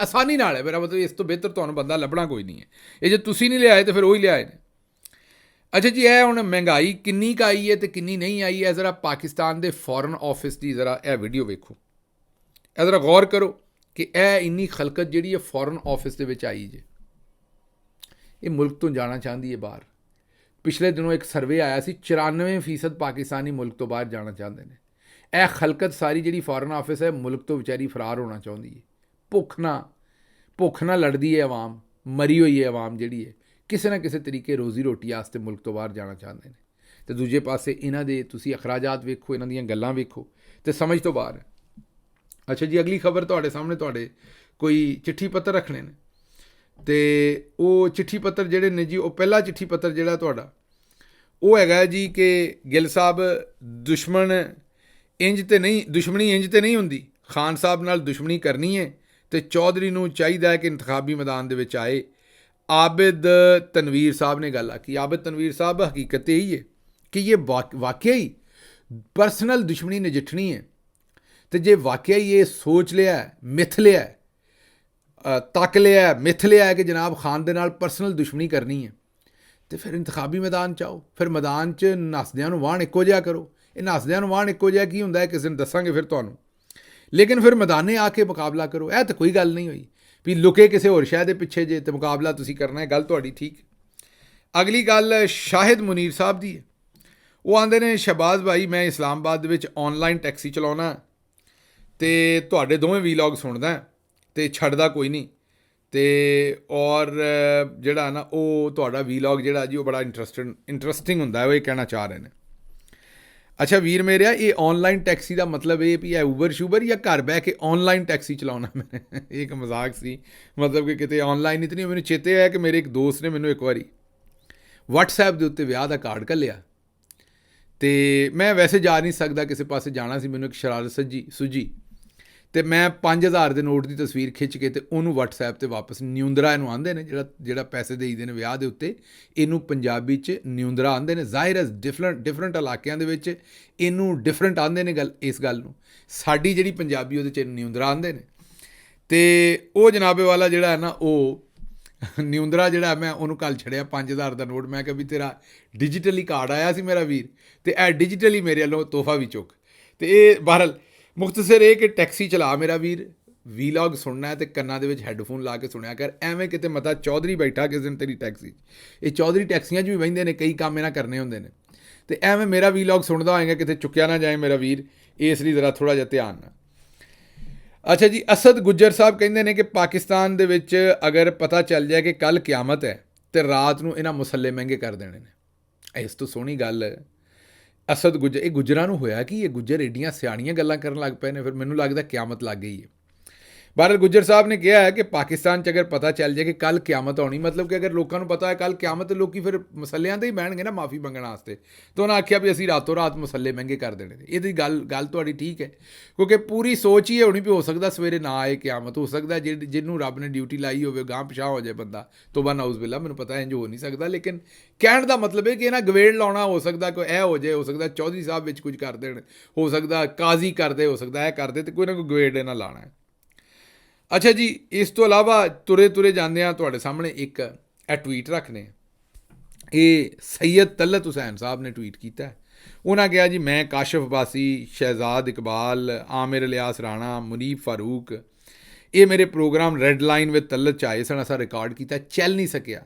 ਆਸਾਨੀ ਨਾਲ ਹੈ। ਮੇਰਾ ਮਤਲਬ ਇਸ ਤੋਂ ਬਿਹਤਰ ਤੁਹਾਨੂੰ ਬੰਦਾ ਲੱਭਣਾ ਕੋਈ ਨਹੀਂ ਹੈ। ਇਹ ਜੇ ਤੁਸੀਂ ਨਹੀਂ ਲਿਆਏ ਤਾਂ ਫਿਰ ਉਹ ਹੀ ਲਿਆਏ ਨੇ। ਅੱਛਾ ਜੀ, ਇਹ ਹੁਣ ਮਹਿੰਗਾਈ ਕਿੰਨੀ ਕੁ ਆਈ ਹੈ ਅਤੇ ਕਿੰਨੀ ਨਹੀਂ ਆਈ ਹੈ, ਜ਼ਰਾ ਪਾਕਿਸਤਾਨ ਦੇ ਫੋਰਨ ਆਫਿਸ ਦੀ ਜ਼ਰਾ ਇਹ ਵੀਡੀਓ ਵੇਖੋ। ਇਹਦਾ ਗੌਰ ਕਰੋ ਕਿ ਇਹ ਇੰਨੀ ਖਲਕਤ ਜਿਹੜੀ ਹੈ ਫੋਰਨ ਆਫਿਸ ਦੇ ਵਿੱਚ ਆਈ ਜੇ। ਇਹ ਮੁਲਕ ਤੋਂ ਜਾਣਾ ਚਾਹੁੰਦੀ ਹੈ ਬਾਹਰ। ਪਿਛਲੇ ਦਿਨੋਂ ਇੱਕ ਸਰਵੇ ਆਇਆ ਸੀ 94% ਪਾਕਿਸਤਾਨੀ ਮੁਲਕ ਤੋਂ ਬਾਹਰ ਜਾਣਾ ਚਾਹੁੰਦੇ ਨੇ। ਇਹ ਖਲਕਤ ਸਾਰੀ ਜਿਹੜੀ ਫੋਰਨ ਆਫਿਸ ਹੈ ਮੁਲਕ ਤੋਂ ਵਿਚਾਰੀ ਫਰਾਰ ਹੋਣਾ ਚਾਹੁੰਦੀ ਹੈ। ਭੁੱਖ ਨਾਲ ਲੜਦੀ ਹੈ ਆਵਾਮ, ਮਰੀ ਹੋਈ ਹੈ ਆਵਾਮ ਜਿਹੜੀ ਹੈ, ਕਿਸੇ ਨਾ ਕਿਸੇ ਤਰੀਕੇ ਰੋਜ਼ੀ ਰੋਟੀ ਵਾਸਤੇ ਮੁਲਕ ਤੋਂ ਬਾਹਰ ਜਾਣਾ ਚਾਹੁੰਦੇ ਨੇ। ਅਤੇ ਦੂਜੇ ਪਾਸੇ ਇਹਨਾਂ ਦੇ ਤੁਸੀਂ ਅਖਰਾਜਾਤ ਵੇਖੋ, ਇਹਨਾਂ ਦੀਆਂ ਗੱਲਾਂ ਵੇਖੋ ਅਤੇ ਸਮਝ ਤੋਂ ਬਾਹਰ ਹੈ। ਅੱਛਾ ਜੀ, ਅਗਲੀ ਖਬਰ ਤੁਹਾਡੇ ਸਾਹਮਣੇ, ਤੁਹਾਡੇ ਕੋਈ ਚਿੱਠੀ ਪੱਤਰ ਰੱਖਣੇ ਨੇ ਅਤੇ ਉਹ ਚਿੱਠੀ ਪੱਤਰ ਜਿਹੜੇ ਨੇ ਜੀ, ਉਹ ਪਹਿਲਾ ਚਿੱਠੀ ਪੱਤਰ ਜਿਹੜਾ ਤੁਹਾਡਾ ਉਹ ਹੈਗਾ ਜੀ ਕਿ ਗਿੱਲ ਸਾਹਿਬ ਦੁਸ਼ਮਣੀ ਇੰਜ ਤੇ ਨਹੀਂ ਹੁੰਦੀ। ਖਾਨ ਸਾਹਿਬ ਨਾਲ ਦੁਸ਼ਮਣੀ ਕਰਨੀ ਹੈ ਅਤੇ ਚੌਧਰੀ ਨੂੰ ਚਾਹੀਦਾ ਹੈ ਕਿ ਇੰਤਖਾਬੀ ਮੈਦਾਨ ਦੇ ਵਿੱਚ ਆਏ। ਆਬਿਦ ਤਨਵੀਰ ਸਾਹਿਬ ਨੇ ਗੱਲ ਆਖੀ। ਆਬਿਦ ਤਨਵੀਰ ਸਾਹਿਬ, ਹਕੀਕਤ ਇਹੀ ਹੈ ਕਿ ਇਹ ਵਾਕਿਆ ਹੀ ਪਰਸਨਲ ਦੁਸ਼ਮਣੀ ਨਜਿੱਠਣੀ ਹੈ ਅਤੇ ਜੇ ਵਾਕਿਆ ਹੀ ਇਹ ਸੋਚ ਲਿਆ, ਮਿੱਥ ਲਿਆ, ਤੱਕ ਲਿਆ, ਮਿੱਥ ਲਿਆ ਕਿ ਜਨਾਬ ਖਾਨ ਦੇ ਨਾਲ ਪਰਸਨਲ ਦੁਸ਼ਮਣੀ ਕਰਨੀ ਹੈ ਅਤੇ ਫਿਰ ਇੰਤਖਾਬੀ ਮੈਦਾਨ 'ਚ ਆਓ। ਫਿਰ ਮੈਦਾਨ 'ਚ ਨੱਸਦਿਆਂ ਨੂੰ ਵਾਹਣ ਇੱਕੋ ਜਿਹਾ ਕਰੋ। ਇਹ ਨੱਸਦਿਆਂ ਨੂੰ ਵਾਹਣ ਇੱਕੋ ਜਿਹਾ ਕੀ ਹੁੰਦਾ ਹੈ ਕਿਸੇ ਨੂੰ ਦੱਸਾਂਗੇ ਫਿਰ ਤੁਹਾਨੂੰ, ਲੇਕਿਨ ਫਿਰ ਮੈਦਾਨੇ ਆ ਕੇ ਮੁਕਾਬਲਾ ਕਰੋ। ਇਹ ਤਾਂ ਕੋਈ ਗੱਲ ਨਹੀਂ ਹੋਈ ਵੀ ਲੁਕੇ ਕਿਸੇ ਹੋਰ ਸ਼ਹਿਰ ਦੇ ਪਿੱਛੇ ਜੇ ਅਤੇ ਮੁਕਾਬਲਾ ਤੁਸੀਂ ਕਰਨਾ ਹੈ। ਗੱਲ ਤੁਹਾਡੀ ਠੀਕ। ਅਗਲੀ ਗੱਲ ਸ਼ਾਹਿਦ ਮੁਨੀਰ ਸਾਹਿਬ ਦੀ ਹੈ। ਉਹ ਆਉਂਦੇ ਨੇ, ਸ਼ਹਬਾਜ਼ ਭਾਈ ਮੈਂ ਇਸਲਾਮਾਬਾਦ ਦੇ ਵਿੱਚ ਔਨਲਾਈਨ ਟੈਕਸੀ ਚਲਾਉਣਾ ਅਤੇ ਤੁਹਾਡੇ ਦੋਵੇਂ ਵੀਲੌਗ ਸੁਣਦਾ ਅਤੇ ਛੱਡਦਾ ਕੋਈ ਨਹੀਂ, ਅਤੇ ਔਰ ਜਿਹੜਾ ਨਾ ਉਹ ਤੁਹਾਡਾ ਵੀਲੌਗ ਜਿਹੜਾ ਜੀ ਉਹ ਬੜਾ ਇੰਟਰਸਟਿੰਗ ਹੁੰਦਾ, ਉਹ ਇਹ ਕਹਿਣਾ ਚਾਹ ਰਹੇ ਨੇ। ਅੱਛਾ ਵੀਰ ਮੇਰਿਆ, ਇਹ ਔਨਲਾਈਨ ਟੈਕਸੀ ਦਾ ਮਤਲਬ ਇਹ ਵੀ ਹੈ ਊਬਰ ਸ਼ੂਬਰ ਜਾਂ ਘਰ ਬਹਿ ਕੇ ਔਨਲਾਈਨ ਟੈਕਸੀ ਚਲਾਉਣਾ? ਮੈਂ ਇਹ ਇੱਕ ਮਜ਼ਾਕ ਸੀ, ਮਤਲਬ ਕਿ ਕਿਤੇ ਔਨਲਾਈਨ ਇਤਨੀ। ਮੈਨੂੰ ਚੇਤੇ ਆਇਆ ਕਿ ਮੇਰੇ ਇੱਕ ਦੋਸਤ ਨੇ ਮੈਨੂੰ ਇੱਕ ਵਾਰੀ ਵਟਸਐਪ ਦੇ ਉੱਤੇ ਵਿਆਹ ਦਾ ਕਾਰਡ ਘੱਲਿਆ ਅਤੇ ਮੈਂ ਵੈਸੇ ਜਾ ਨਹੀਂ ਸਕਦਾ, ਕਿਸੇ ਪਾਸੇ ਜਾਣਾ ਸੀ, ਮੈਨੂੰ ਇੱਕ ਸ਼ਰਾਰਤ ਸੁੱਝੀ ਅਤੇ ਮੈਂ 5000 ਦੇ ਨੋਟ ਦੀ ਤਸਵੀਰ ਖਿੱਚ ਕੇ ਅਤੇ ਉਹਨੂੰ ਵਟਸਐਪ 'ਤੇ ਵਾਪਸ, ਨਿਉਂਦਰਾ ਇਹਨੂੰ ਆਉਂਦੇ ਨੇ, ਜਿਹੜਾ ਪੈਸੇ ਦੇਈਦੇ ਨੇ ਵਿਆਹ ਦੇ ਉੱਤੇ, ਇਹਨੂੰ ਪੰਜਾਬੀ 'ਚ ਨਿਉਂਦਰਾ ਆਉਂਦੇ ਨੇ। ਜ਼ਾਹਿਰ ਹੈ ਡਿਫਰੈਂਟ ਇਲਾਕਿਆਂ ਦੇ ਵਿੱਚ ਇਹਨੂੰ ਡਿਫਰੈਂਟ ਆਉਂਦੇ ਨੇ ਇਸ ਗੱਲ ਨੂੰ। ਸਾਡੀ ਜਿਹੜੀ ਪੰਜਾਬੀ ਉਹਦੇ 'ਚ ਨਿਉਂਦਰਾ ਆਉਂਦੇ ਨੇ। ਅਤੇ ਉਹ ਜਨਾਬੇ ਵਾਲਾ ਜਿਹੜਾ ਹੈ ਨਾ, ਉਹ ਨਿਉਂਦਰਾ ਜਿਹੜਾ ਮੈਂ ਉਹਨੂੰ ਕੱਲ੍ਹ ਛੜਿਆ 5000 ਦਾ ਨੋਟ। ਮੈਂ ਕਿਹਾ ਵੀ ਤੇਰਾ ਡਿਜੀਟਲੀ ਕਾਰਡ ਆਇਆ ਸੀ ਮੇਰਾ ਵੀਰ, ਅਤੇ ਇਹ ਡਿਜੀਟਲੀ ਮੇਰੇ ਵੱਲੋਂ ਤੋਹਫਾ ਵੀ ਚੁੱਕ। ਅਤੇ ਇਹ ਬਹਰਹਾਲ ਮੁਖਤਸਰ ਇਹ ਕਿ ਟੈਕਸੀ ਚਲਾ ਮੇਰਾ ਵੀਰ, ਵੀਲੌਗ ਸੁਣਨਾ ਹੈ ਅਤੇ ਕੰਨਾਂ ਦੇ ਵਿੱਚ ਹੈੱਡਫੋਨ ਲਾ ਕੇ ਸੁਣਿਆ ਕਰ। ਐਵੇਂ ਕਿਤੇ ਮਤਾ ਚੌਧਰੀ ਬੈਠਾ ਕਿਸੇ ਦਿਨ ਤੇਰੀ ਟੈਕਸੀ 'ਚ। ਇਹ ਚੌਧਰੀ ਟੈਕਸੀਆਂ 'ਚ ਵੀ ਬਹਿੰਦੇ ਨੇ, ਕਈ ਕੰਮ ਇਹਨਾਂ ਕਰਨੇ ਹੁੰਦੇ ਨੇ, ਅਤੇ ਐਵੇਂ ਮੇਰਾ ਵੀਲੌਗ ਸੁਣਦਾ ਹੋਏਗਾ ਕਿਤੇ ਚੁੱਕਿਆ ਨਾ ਜਾਏ ਮੇਰਾ ਵੀਰ, ਇਸ ਲਈ ਜ਼ਰਾ ਥੋੜ੍ਹਾ ਜਿਹਾ ਧਿਆਨ ਨਾਲ। ਅੱਛਾ ਜੀ, ਅਸਦ ਗੁੱਜਰ ਸਾਹਿਬ ਕਹਿੰਦੇ ਨੇ ਕਿ ਪਾਕਿਸਤਾਨ ਦੇ ਵਿੱਚ ਅਗਰ ਪਤਾ ਚੱਲ ਜਾਏ ਕਿ ਕੱਲ੍ਹ ਕਿਆਮਤ ਹੈ ਅਤੇ ਰਾਤ ਨੂੰ ਇਹਨਾਂ ਮੁਸੱਲੇ ਮਹਿੰਗੇ ਕਰ ਦੇਣੇ ਨੇ। ਇਸ ਤੋਂ ਸੋਹਣੀ ਗੱਲ ਅਸਦ ਗੁੱਜਰ, ਇਹ ਗੁੱਜਰਾਂ ਨੂੰ ਹੋਇਆ ਕਿ ਇਹ ਗੁੱਜਰ ਏਡੀਆਂ ਸਿਆਣੀਆਂ ਗੱਲਾਂ ਕਰਨ ਲੱਗ ਪਏ ਨੇ, ਫਿਰ ਮੈਨੂੰ ਲੱਗਦਾ ਕਿਆਮਤ ਲੱਗ ਗਈ ਹੈ। ਬਹਰਹਾਲ ਗੁੱਜਰ ਸਾਹਿਬ ਨੇ ਕਿਹਾ ਹੈ ਕਿ ਪਾਕਿਸਤਾਨ 'ਚ ਅਗਰ ਪਤਾ ਚੱਲ ਜਾਏ ਕਿ ਕੱਲ੍ਹ ਕਿਆਮਤ ਆਉਣੀ, ਮਤਲਬ ਕਿ ਅਗਰ ਲੋਕਾਂ ਨੂੰ ਪਤਾ ਹੈ ਕੱਲ੍ਹ ਕਿਆਮਤ, ਲੋਕ ਫਿਰ ਮਸਲਿਆਂ 'ਤੇ ਹੀ ਬਹਿਣਗੇ ਨਾ ਮਾਫੀ ਮੰਗਣ ਵਾਸਤੇ। ਤਾਂ ਉਹਨਾਂ ਆਖਿਆ ਵੀ ਅਸੀਂ ਰਾਤੋਂ ਰਾਤ ਮਸਲੇ ਮਹਿੰਗੇ ਕਰ ਦੇਣੇ ਨੇ। ਇਹਦੀ ਗੱਲ ਤੁਹਾਡੀ ਠੀਕ ਹੈ, ਕਿਉਂਕਿ ਪੂਰੀ ਸੋਚ ਹੀ ਹੋਣੀ ਵੀ ਹੋ ਸਕਦਾ ਸਵੇਰੇ ਨਾ ਆਏ ਕਿਆਮਤ, ਹੋ ਸਕਦਾ ਜਿਹਨੂੰ ਰੱਬ ਨੇ ਡਿਊਟੀ ਲਾਈ ਹੋਵੇ ਗਾਂਹ ਪਿਛਾਂ ਹੋ ਜਾਏ ਬੰਦਾ, ਤੋਬਾ ਨਾਊਜ਼ ਬਿੱਲਾ, ਮੈਨੂੰ ਪਤਾ ਇੰਝ ਹੋ ਨਹੀਂ ਸਕਦਾ, ਲੇਕਿਨ ਕਹਿਣ ਦਾ ਮਤਲਬ ਹੈ ਕਿ ਇਹਨਾਂ ਗਵੇੜ ਲਾਉਣਾ, ਹੋ ਸਕਦਾ ਕੋਈ ਇਹ ਹੋ ਜਾਏ, ਹੋ ਸਕਦਾ ਚੌਧਰੀ ਸਾਹਿਬ ਵਿੱਚ ਕੁਝ ਕਰ ਦੇਣ, ਹੋ ਸਕਦਾ ਕਾਜ਼ੀ ਕਰਦੇ, ਹੋ ਸਕਦਾ ਇਹ ਕਰਦੇ, ਅਤੇ ਕੋਈ ਨਾ ਕੋਈ ਗਵੇੜ ਇਹਨਾਂ ਲਾਉਣਾ ਹੈ। ਅੱਛਾ ਜੀ, ਇਸ ਤੋਂ ਇਲਾਵਾ ਤੁਰੇ ਜਾਂਦਿਆਂ ਤੁਹਾਡੇ ਸਾਹਮਣੇ ਇੱਕ ਇਹ ਟਵੀਟ ਰੱਖਦੇ। ਇਹ ਸੈਯਦ ਤਲਤ ਹੁਸੈਨ ਸਾਹਿਬ ਨੇ ਟਵੀਟ ਕੀਤਾ। ਉਹਨਾਂ ਕਿਹਾ ਜੀ, ਮੈਂ ਕਾਸ਼ਫ ਅਬਾਸੀ, ਸ਼ਹਿਜ਼ਾਦ ਇਕਬਾਲ, ਆਮਿਰ ਇਲਿਆਸ ਰਾਣਾ, ਮੁਨੀਬ ਫਾਰੂਕ, ਇਹ ਮੇਰੇ ਪ੍ਰੋਗਰਾਮ ਰੈੱਡ ਲਾਈਨ ਵਿਦ ਤਲਤ 'ਚ ਆਏ ਸਨ, ਅਸਾਂ ਰਿਕਾਰਡ ਕੀਤਾ, ਚੱਲ ਨਹੀਂ ਸਕਿਆ।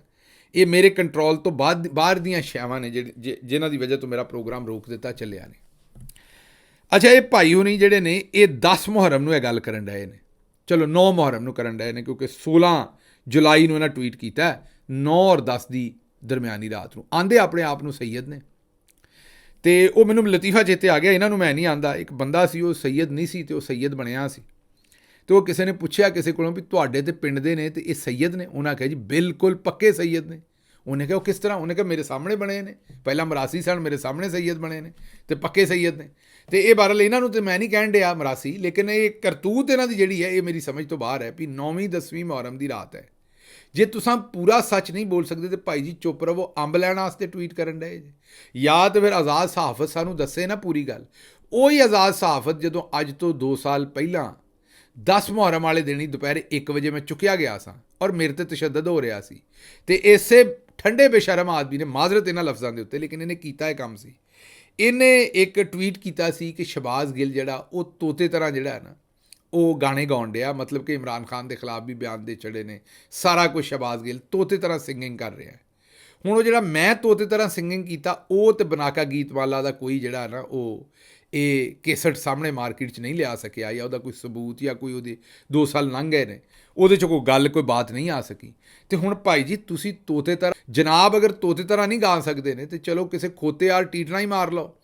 ਇਹ ਮੇਰੇ ਕੰਟਰੋਲ ਤੋਂ ਬਾਹਰ ਦੀਆਂ ਸ਼ੈਵਾਂ ਨੇ ਜਿਨ੍ਹਾਂ ਦੀ ਵਜ੍ਹਾ ਤੋਂ ਮੇਰਾ ਪ੍ਰੋਗਰਾਮ ਰੋਕ ਦਿੱਤਾ ਚੱਲਿਆ ਨਹੀਂ। ਅੱਛਾ, ਇਹ ਭਾਈ ਹੋਣੀ ਜਿਹੜੇ ਨੇ ਇਹ 10 ਮੁਹਰਮ ਨੂੰ ਇਹ ਗੱਲ ਕਰਨ ਡਏ ਨੇ, ਚਲੋ 9 ਮੁਹਰਮ ਨੂੰ ਕਰਨ ਡਏ ਨੇ, ਕਿਉਂਕਿ 16 ਜੁਲਾਈ ਨੂੰ ਇਹਨਾਂ ਟਵੀਟ ਕੀਤਾ, 9 ਔਰ 10 ਦੀ ਦਰਮਿਆਨੀ ਰਾਤ ਨੂੰ। ਆਂਦੇ ਆਪਣੇ ਆਪ ਨੂੰ ਸੈਯਦ ਨੇ, ਅਤੇ ਉਹ ਮੈਨੂੰ ਲਤੀਫਾ ਚੇਤੇ ਆ ਗਿਆ, ਇਹਨਾਂ ਨੂੰ ਮੈਂ ਨਹੀਂ ਆਂਦਾ। ਇੱਕ ਬੰਦਾ ਸੀ, ਉਹ ਸੈਯਦ ਨਹੀਂ ਸੀ ਅਤੇ ਉਹ ਸੈਯਦ ਬਣਿਆ ਸੀ, ਅਤੇ ਉਹ ਕਿਸੇ ਨੇ ਪੁੱਛਿਆ ਕਿਸੇ ਕੋਲੋਂ ਵੀ ਤੁਹਾਡੇ ਤੇ ਪਿੰਡ ਦੇ ਨੇ ਅਤੇ ਇਹ ਸੈਯਦ ਨੇ? ਉਹਨਾਂ ਕਿਹਾ ਜੀ ਬਿਲਕੁਲ ਪੱਕੇ ਸੈਯਦ ਨੇ। ਉਹਨੇ ਕਿਹਾ ਉਹ ਕਿਸ ਤਰ੍ਹਾਂ? ਉਹਨੇ ਕਿਹਾ ਮੇਰੇ ਸਾਹਮਣੇ ਬਣੇ ਨੇ, ਪਹਿਲਾਂ ਮਰਾਸੀ ਸਨ, ਮੇਰੇ ਸਾਹਮਣੇ ਸੈਯਦ ਬਣੇ ਨੇ ਅਤੇ ਪੱਕੇ ਸੈਯਦ ਨੇ। ਅਤੇ ਇਹ ਬਹਰਹਾਲ ਇਹਨਾਂ ਨੂੰ ਤਾਂ ਮੈਂ ਨਹੀਂ ਕਹਿਣ ਡਿਆ ਮਰਾਸੀ, ਲੇਕਿਨ ਇਹ ਕਰਤੂਤ ਇਹਨਾਂ ਦੀ ਜਿਹੜੀ ਹੈ ਇਹ ਮੇਰੀ ਸਮਝ ਤੋਂ ਬਾਹਰ ਹੈ ਵੀ 9ਵੀਂ 10ਵੀਂ ਮੁਹਰਮ ਦੀ ਰਾਤ ਹੈ। ਜੇ ਤੁਸੀਂ ਪੂਰਾ ਸੱਚ ਨਹੀਂ ਬੋਲ ਸਕਦੇ ਤਾਂ ਭਾਈ ਜੀ ਚੁੱਪ ਰਹੋ, ਅੰਬ ਲੈਣ ਵਾਸਤੇ ਟਵੀਟ ਕਰਨ ਡਏ ਜੇ, ਜਾਂ ਤਾਂ ਫਿਰ ਆਜ਼ਾਦ ਸਹਾਫਤ ਸਾਨੂੰ ਦੱਸੇ ਨਾ ਪੂਰੀ ਗੱਲ। ਉਹੀ ਆਜ਼ਾਦ ਸਹਾਫਤ ਜਦੋਂ ਅੱਜ ਤੋਂ 2 ਸਾਲ ਪਹਿਲਾਂ 10 ਮੁਹਰਮ ਵਾਲੇ ਦਿਨ ਹੀ ਦੁਪਹਿਰੇ 1 ਵਜੇ ਮੈਂ ਚੁੱਕਿਆ ਗਿਆ ਸਾਂ ਔਰ ਮੇਰੇ 'ਤੇ ਤਸ਼ੱਦਦ ਹੋ ਰਿਹਾ ਸੀ, ਅਤੇ ਇਸੇ ਠੰਡੇ ਬੇਸ਼ਰਮ ਆਦਮੀ ਨੇ, ਮਾਜ਼ਰਤ ਇਹਨਾਂ ਲਫ਼ਜ਼ਾਂ ਦੇ ਉੱਤੇ, ਲੇਕਿਨ ਇਹਨੇ ਕੀਤਾ ਇਹ ਕੰਮ ਸੀ, ਇਹਨੇ ਇੱਕ ਟਵੀਟ ਕੀਤਾ ਸੀ ਕਿ ਸ਼ਹਬਾਜ਼ ਗਿੱਲ ਜਿਹੜਾ ਉਹ ਤੋਤੇ ਤਰ੍ਹਾਂ ਜਿਹੜਾ ਹੈ ਨਾ ਉਹ ਗਾਣੇ ਗਾਉਣ ਡਿਆ, ਮਤਲਬ ਕਿ ਇਮਰਾਨ ਖਾਨ ਦੇ ਖਿਲਾਫ ਵੀ ਬਿਆਨ ਦੇ ਚੜੇ ਨੇ, ਸਾਰਾ ਕੁਝ ਸ਼ਹਿਬਾਜ਼ ਗਿੱਲ ਤੋਤੇ ਤਰ੍ਹਾਂ ਸਿੰਗਿੰਗ ਕਰ ਰਿਹਾ। ਹੁਣ ਉਹ ਜਿਹੜਾ ਮੈਂ ਤੋਤੇ ਤਰ੍ਹਾਂ ਸਿੰਗਿੰਗ ਕੀਤਾ, ਉਹ ਤੇ ਬਨਾਕਾ ਗੀਤਮਾਲਾ ਦਾ ਕੋਈ ਜਿਹੜਾ ਨਾ ਉਹ ਇਹ ਕੇਸਟ ਸਾਹਮਣੇ ਮਾਰਕੀਟ 'ਚ ਨਹੀਂ ਲਿਆ ਸਕਿਆ, ਜਾਂ ਉਹਦਾ ਕੋਈ ਸਬੂਤ ਜਾਂ ਕੋਈ ਉਹਦੇ 2 ਸਾਲ ਲੰਘ ਗਏ ਨੇ, ਉਹਦੇ 'ਚ ਕੋਈ ਗੱਲ ਕੋਈ ਬਾਤ ਨਹੀਂ ਆ ਸਕੀ। ਤੇ ਹੁਣ ਭਾਈ ਜੀ ਤੁਸੀਂ ਤੋਤੇ ਤਰ੍ਹਾਂ ਜਨਾਬ ਅਗਰ ਤੋਤੇ ਤਰ੍ਹਾਂ ਨਹੀਂ ਗਾ ਸਕਦੇ ਨੇ ਤੇ ਚਲੋ ਕਿਸੇ ਖੋਤੇ ਯਾਰ ਟੀਟਣਾ ਹੀ ਮਾਰ ਲਓ,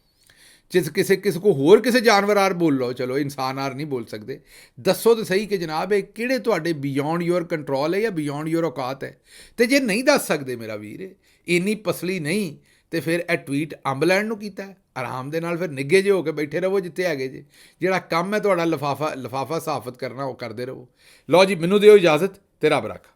ਕਿਸੇ ਕੋ ਹੋਰ ਕਿਸੇ ਜਾਨਵਰ ਆਰ ਬੋਲ ਲਓ, ਚਲੋ ਇਨਸਾਨ ਆਰ ਨਹੀਂ ਬੋਲ ਸਕਦੇ। ਦੱਸੋ ਤਾਂ ਸਹੀ ਕਿ ਜਨਾਬ ਇਹ ਕਿਹੜੇ ਤੁਹਾਡੇ ਬਿਯੋਂਡ ਯੋਰ ਕੰਟਰੋਲ ਹੈ ਜਾਂ ਬਿਯੋਂਡ ਯੋਰ ਔਕਾਤ ਹੈ। ਤੇ ਜੇ ਨਹੀਂ ਦੱਸ ਸਕਦੇ ਮੇਰਾ ਵੀਰ ਇੰਨੀ ਪਸਲੀ ਨਹੀਂ, ਤੇ ਫਿਰ ਇਹ ਟਵੀਟ ਅੰਬ ਲੈਣ ਨੂੰ ਕੀਤਾ ਹੈ। ਆਰਾਮ ਦੇ ਨਾਲ ਫਿਰ ਨਿੱਘੇ ਜਿਹੇ ਹੋ ਕੇ ਬੈਠੇ ਰਹੋ ਜਿੱਥੇ ਹੈਗੇ ਜੇ। ਜਿਹੜਾ ਕੰਮ ਹੈ ਤੁਹਾਡਾ ਲਿਫਾਫਾ ਸਹਾਫਤ ਕਰਨਾ ਉਹ ਕਰਦੇ ਰਹੋ। ਲਓ ਜੀ ਮੈਨੂੰ ਦਿਓ ਇਜਾਜ਼ਤ ਤੇ ਰੱਬ ਰੱਖਾ।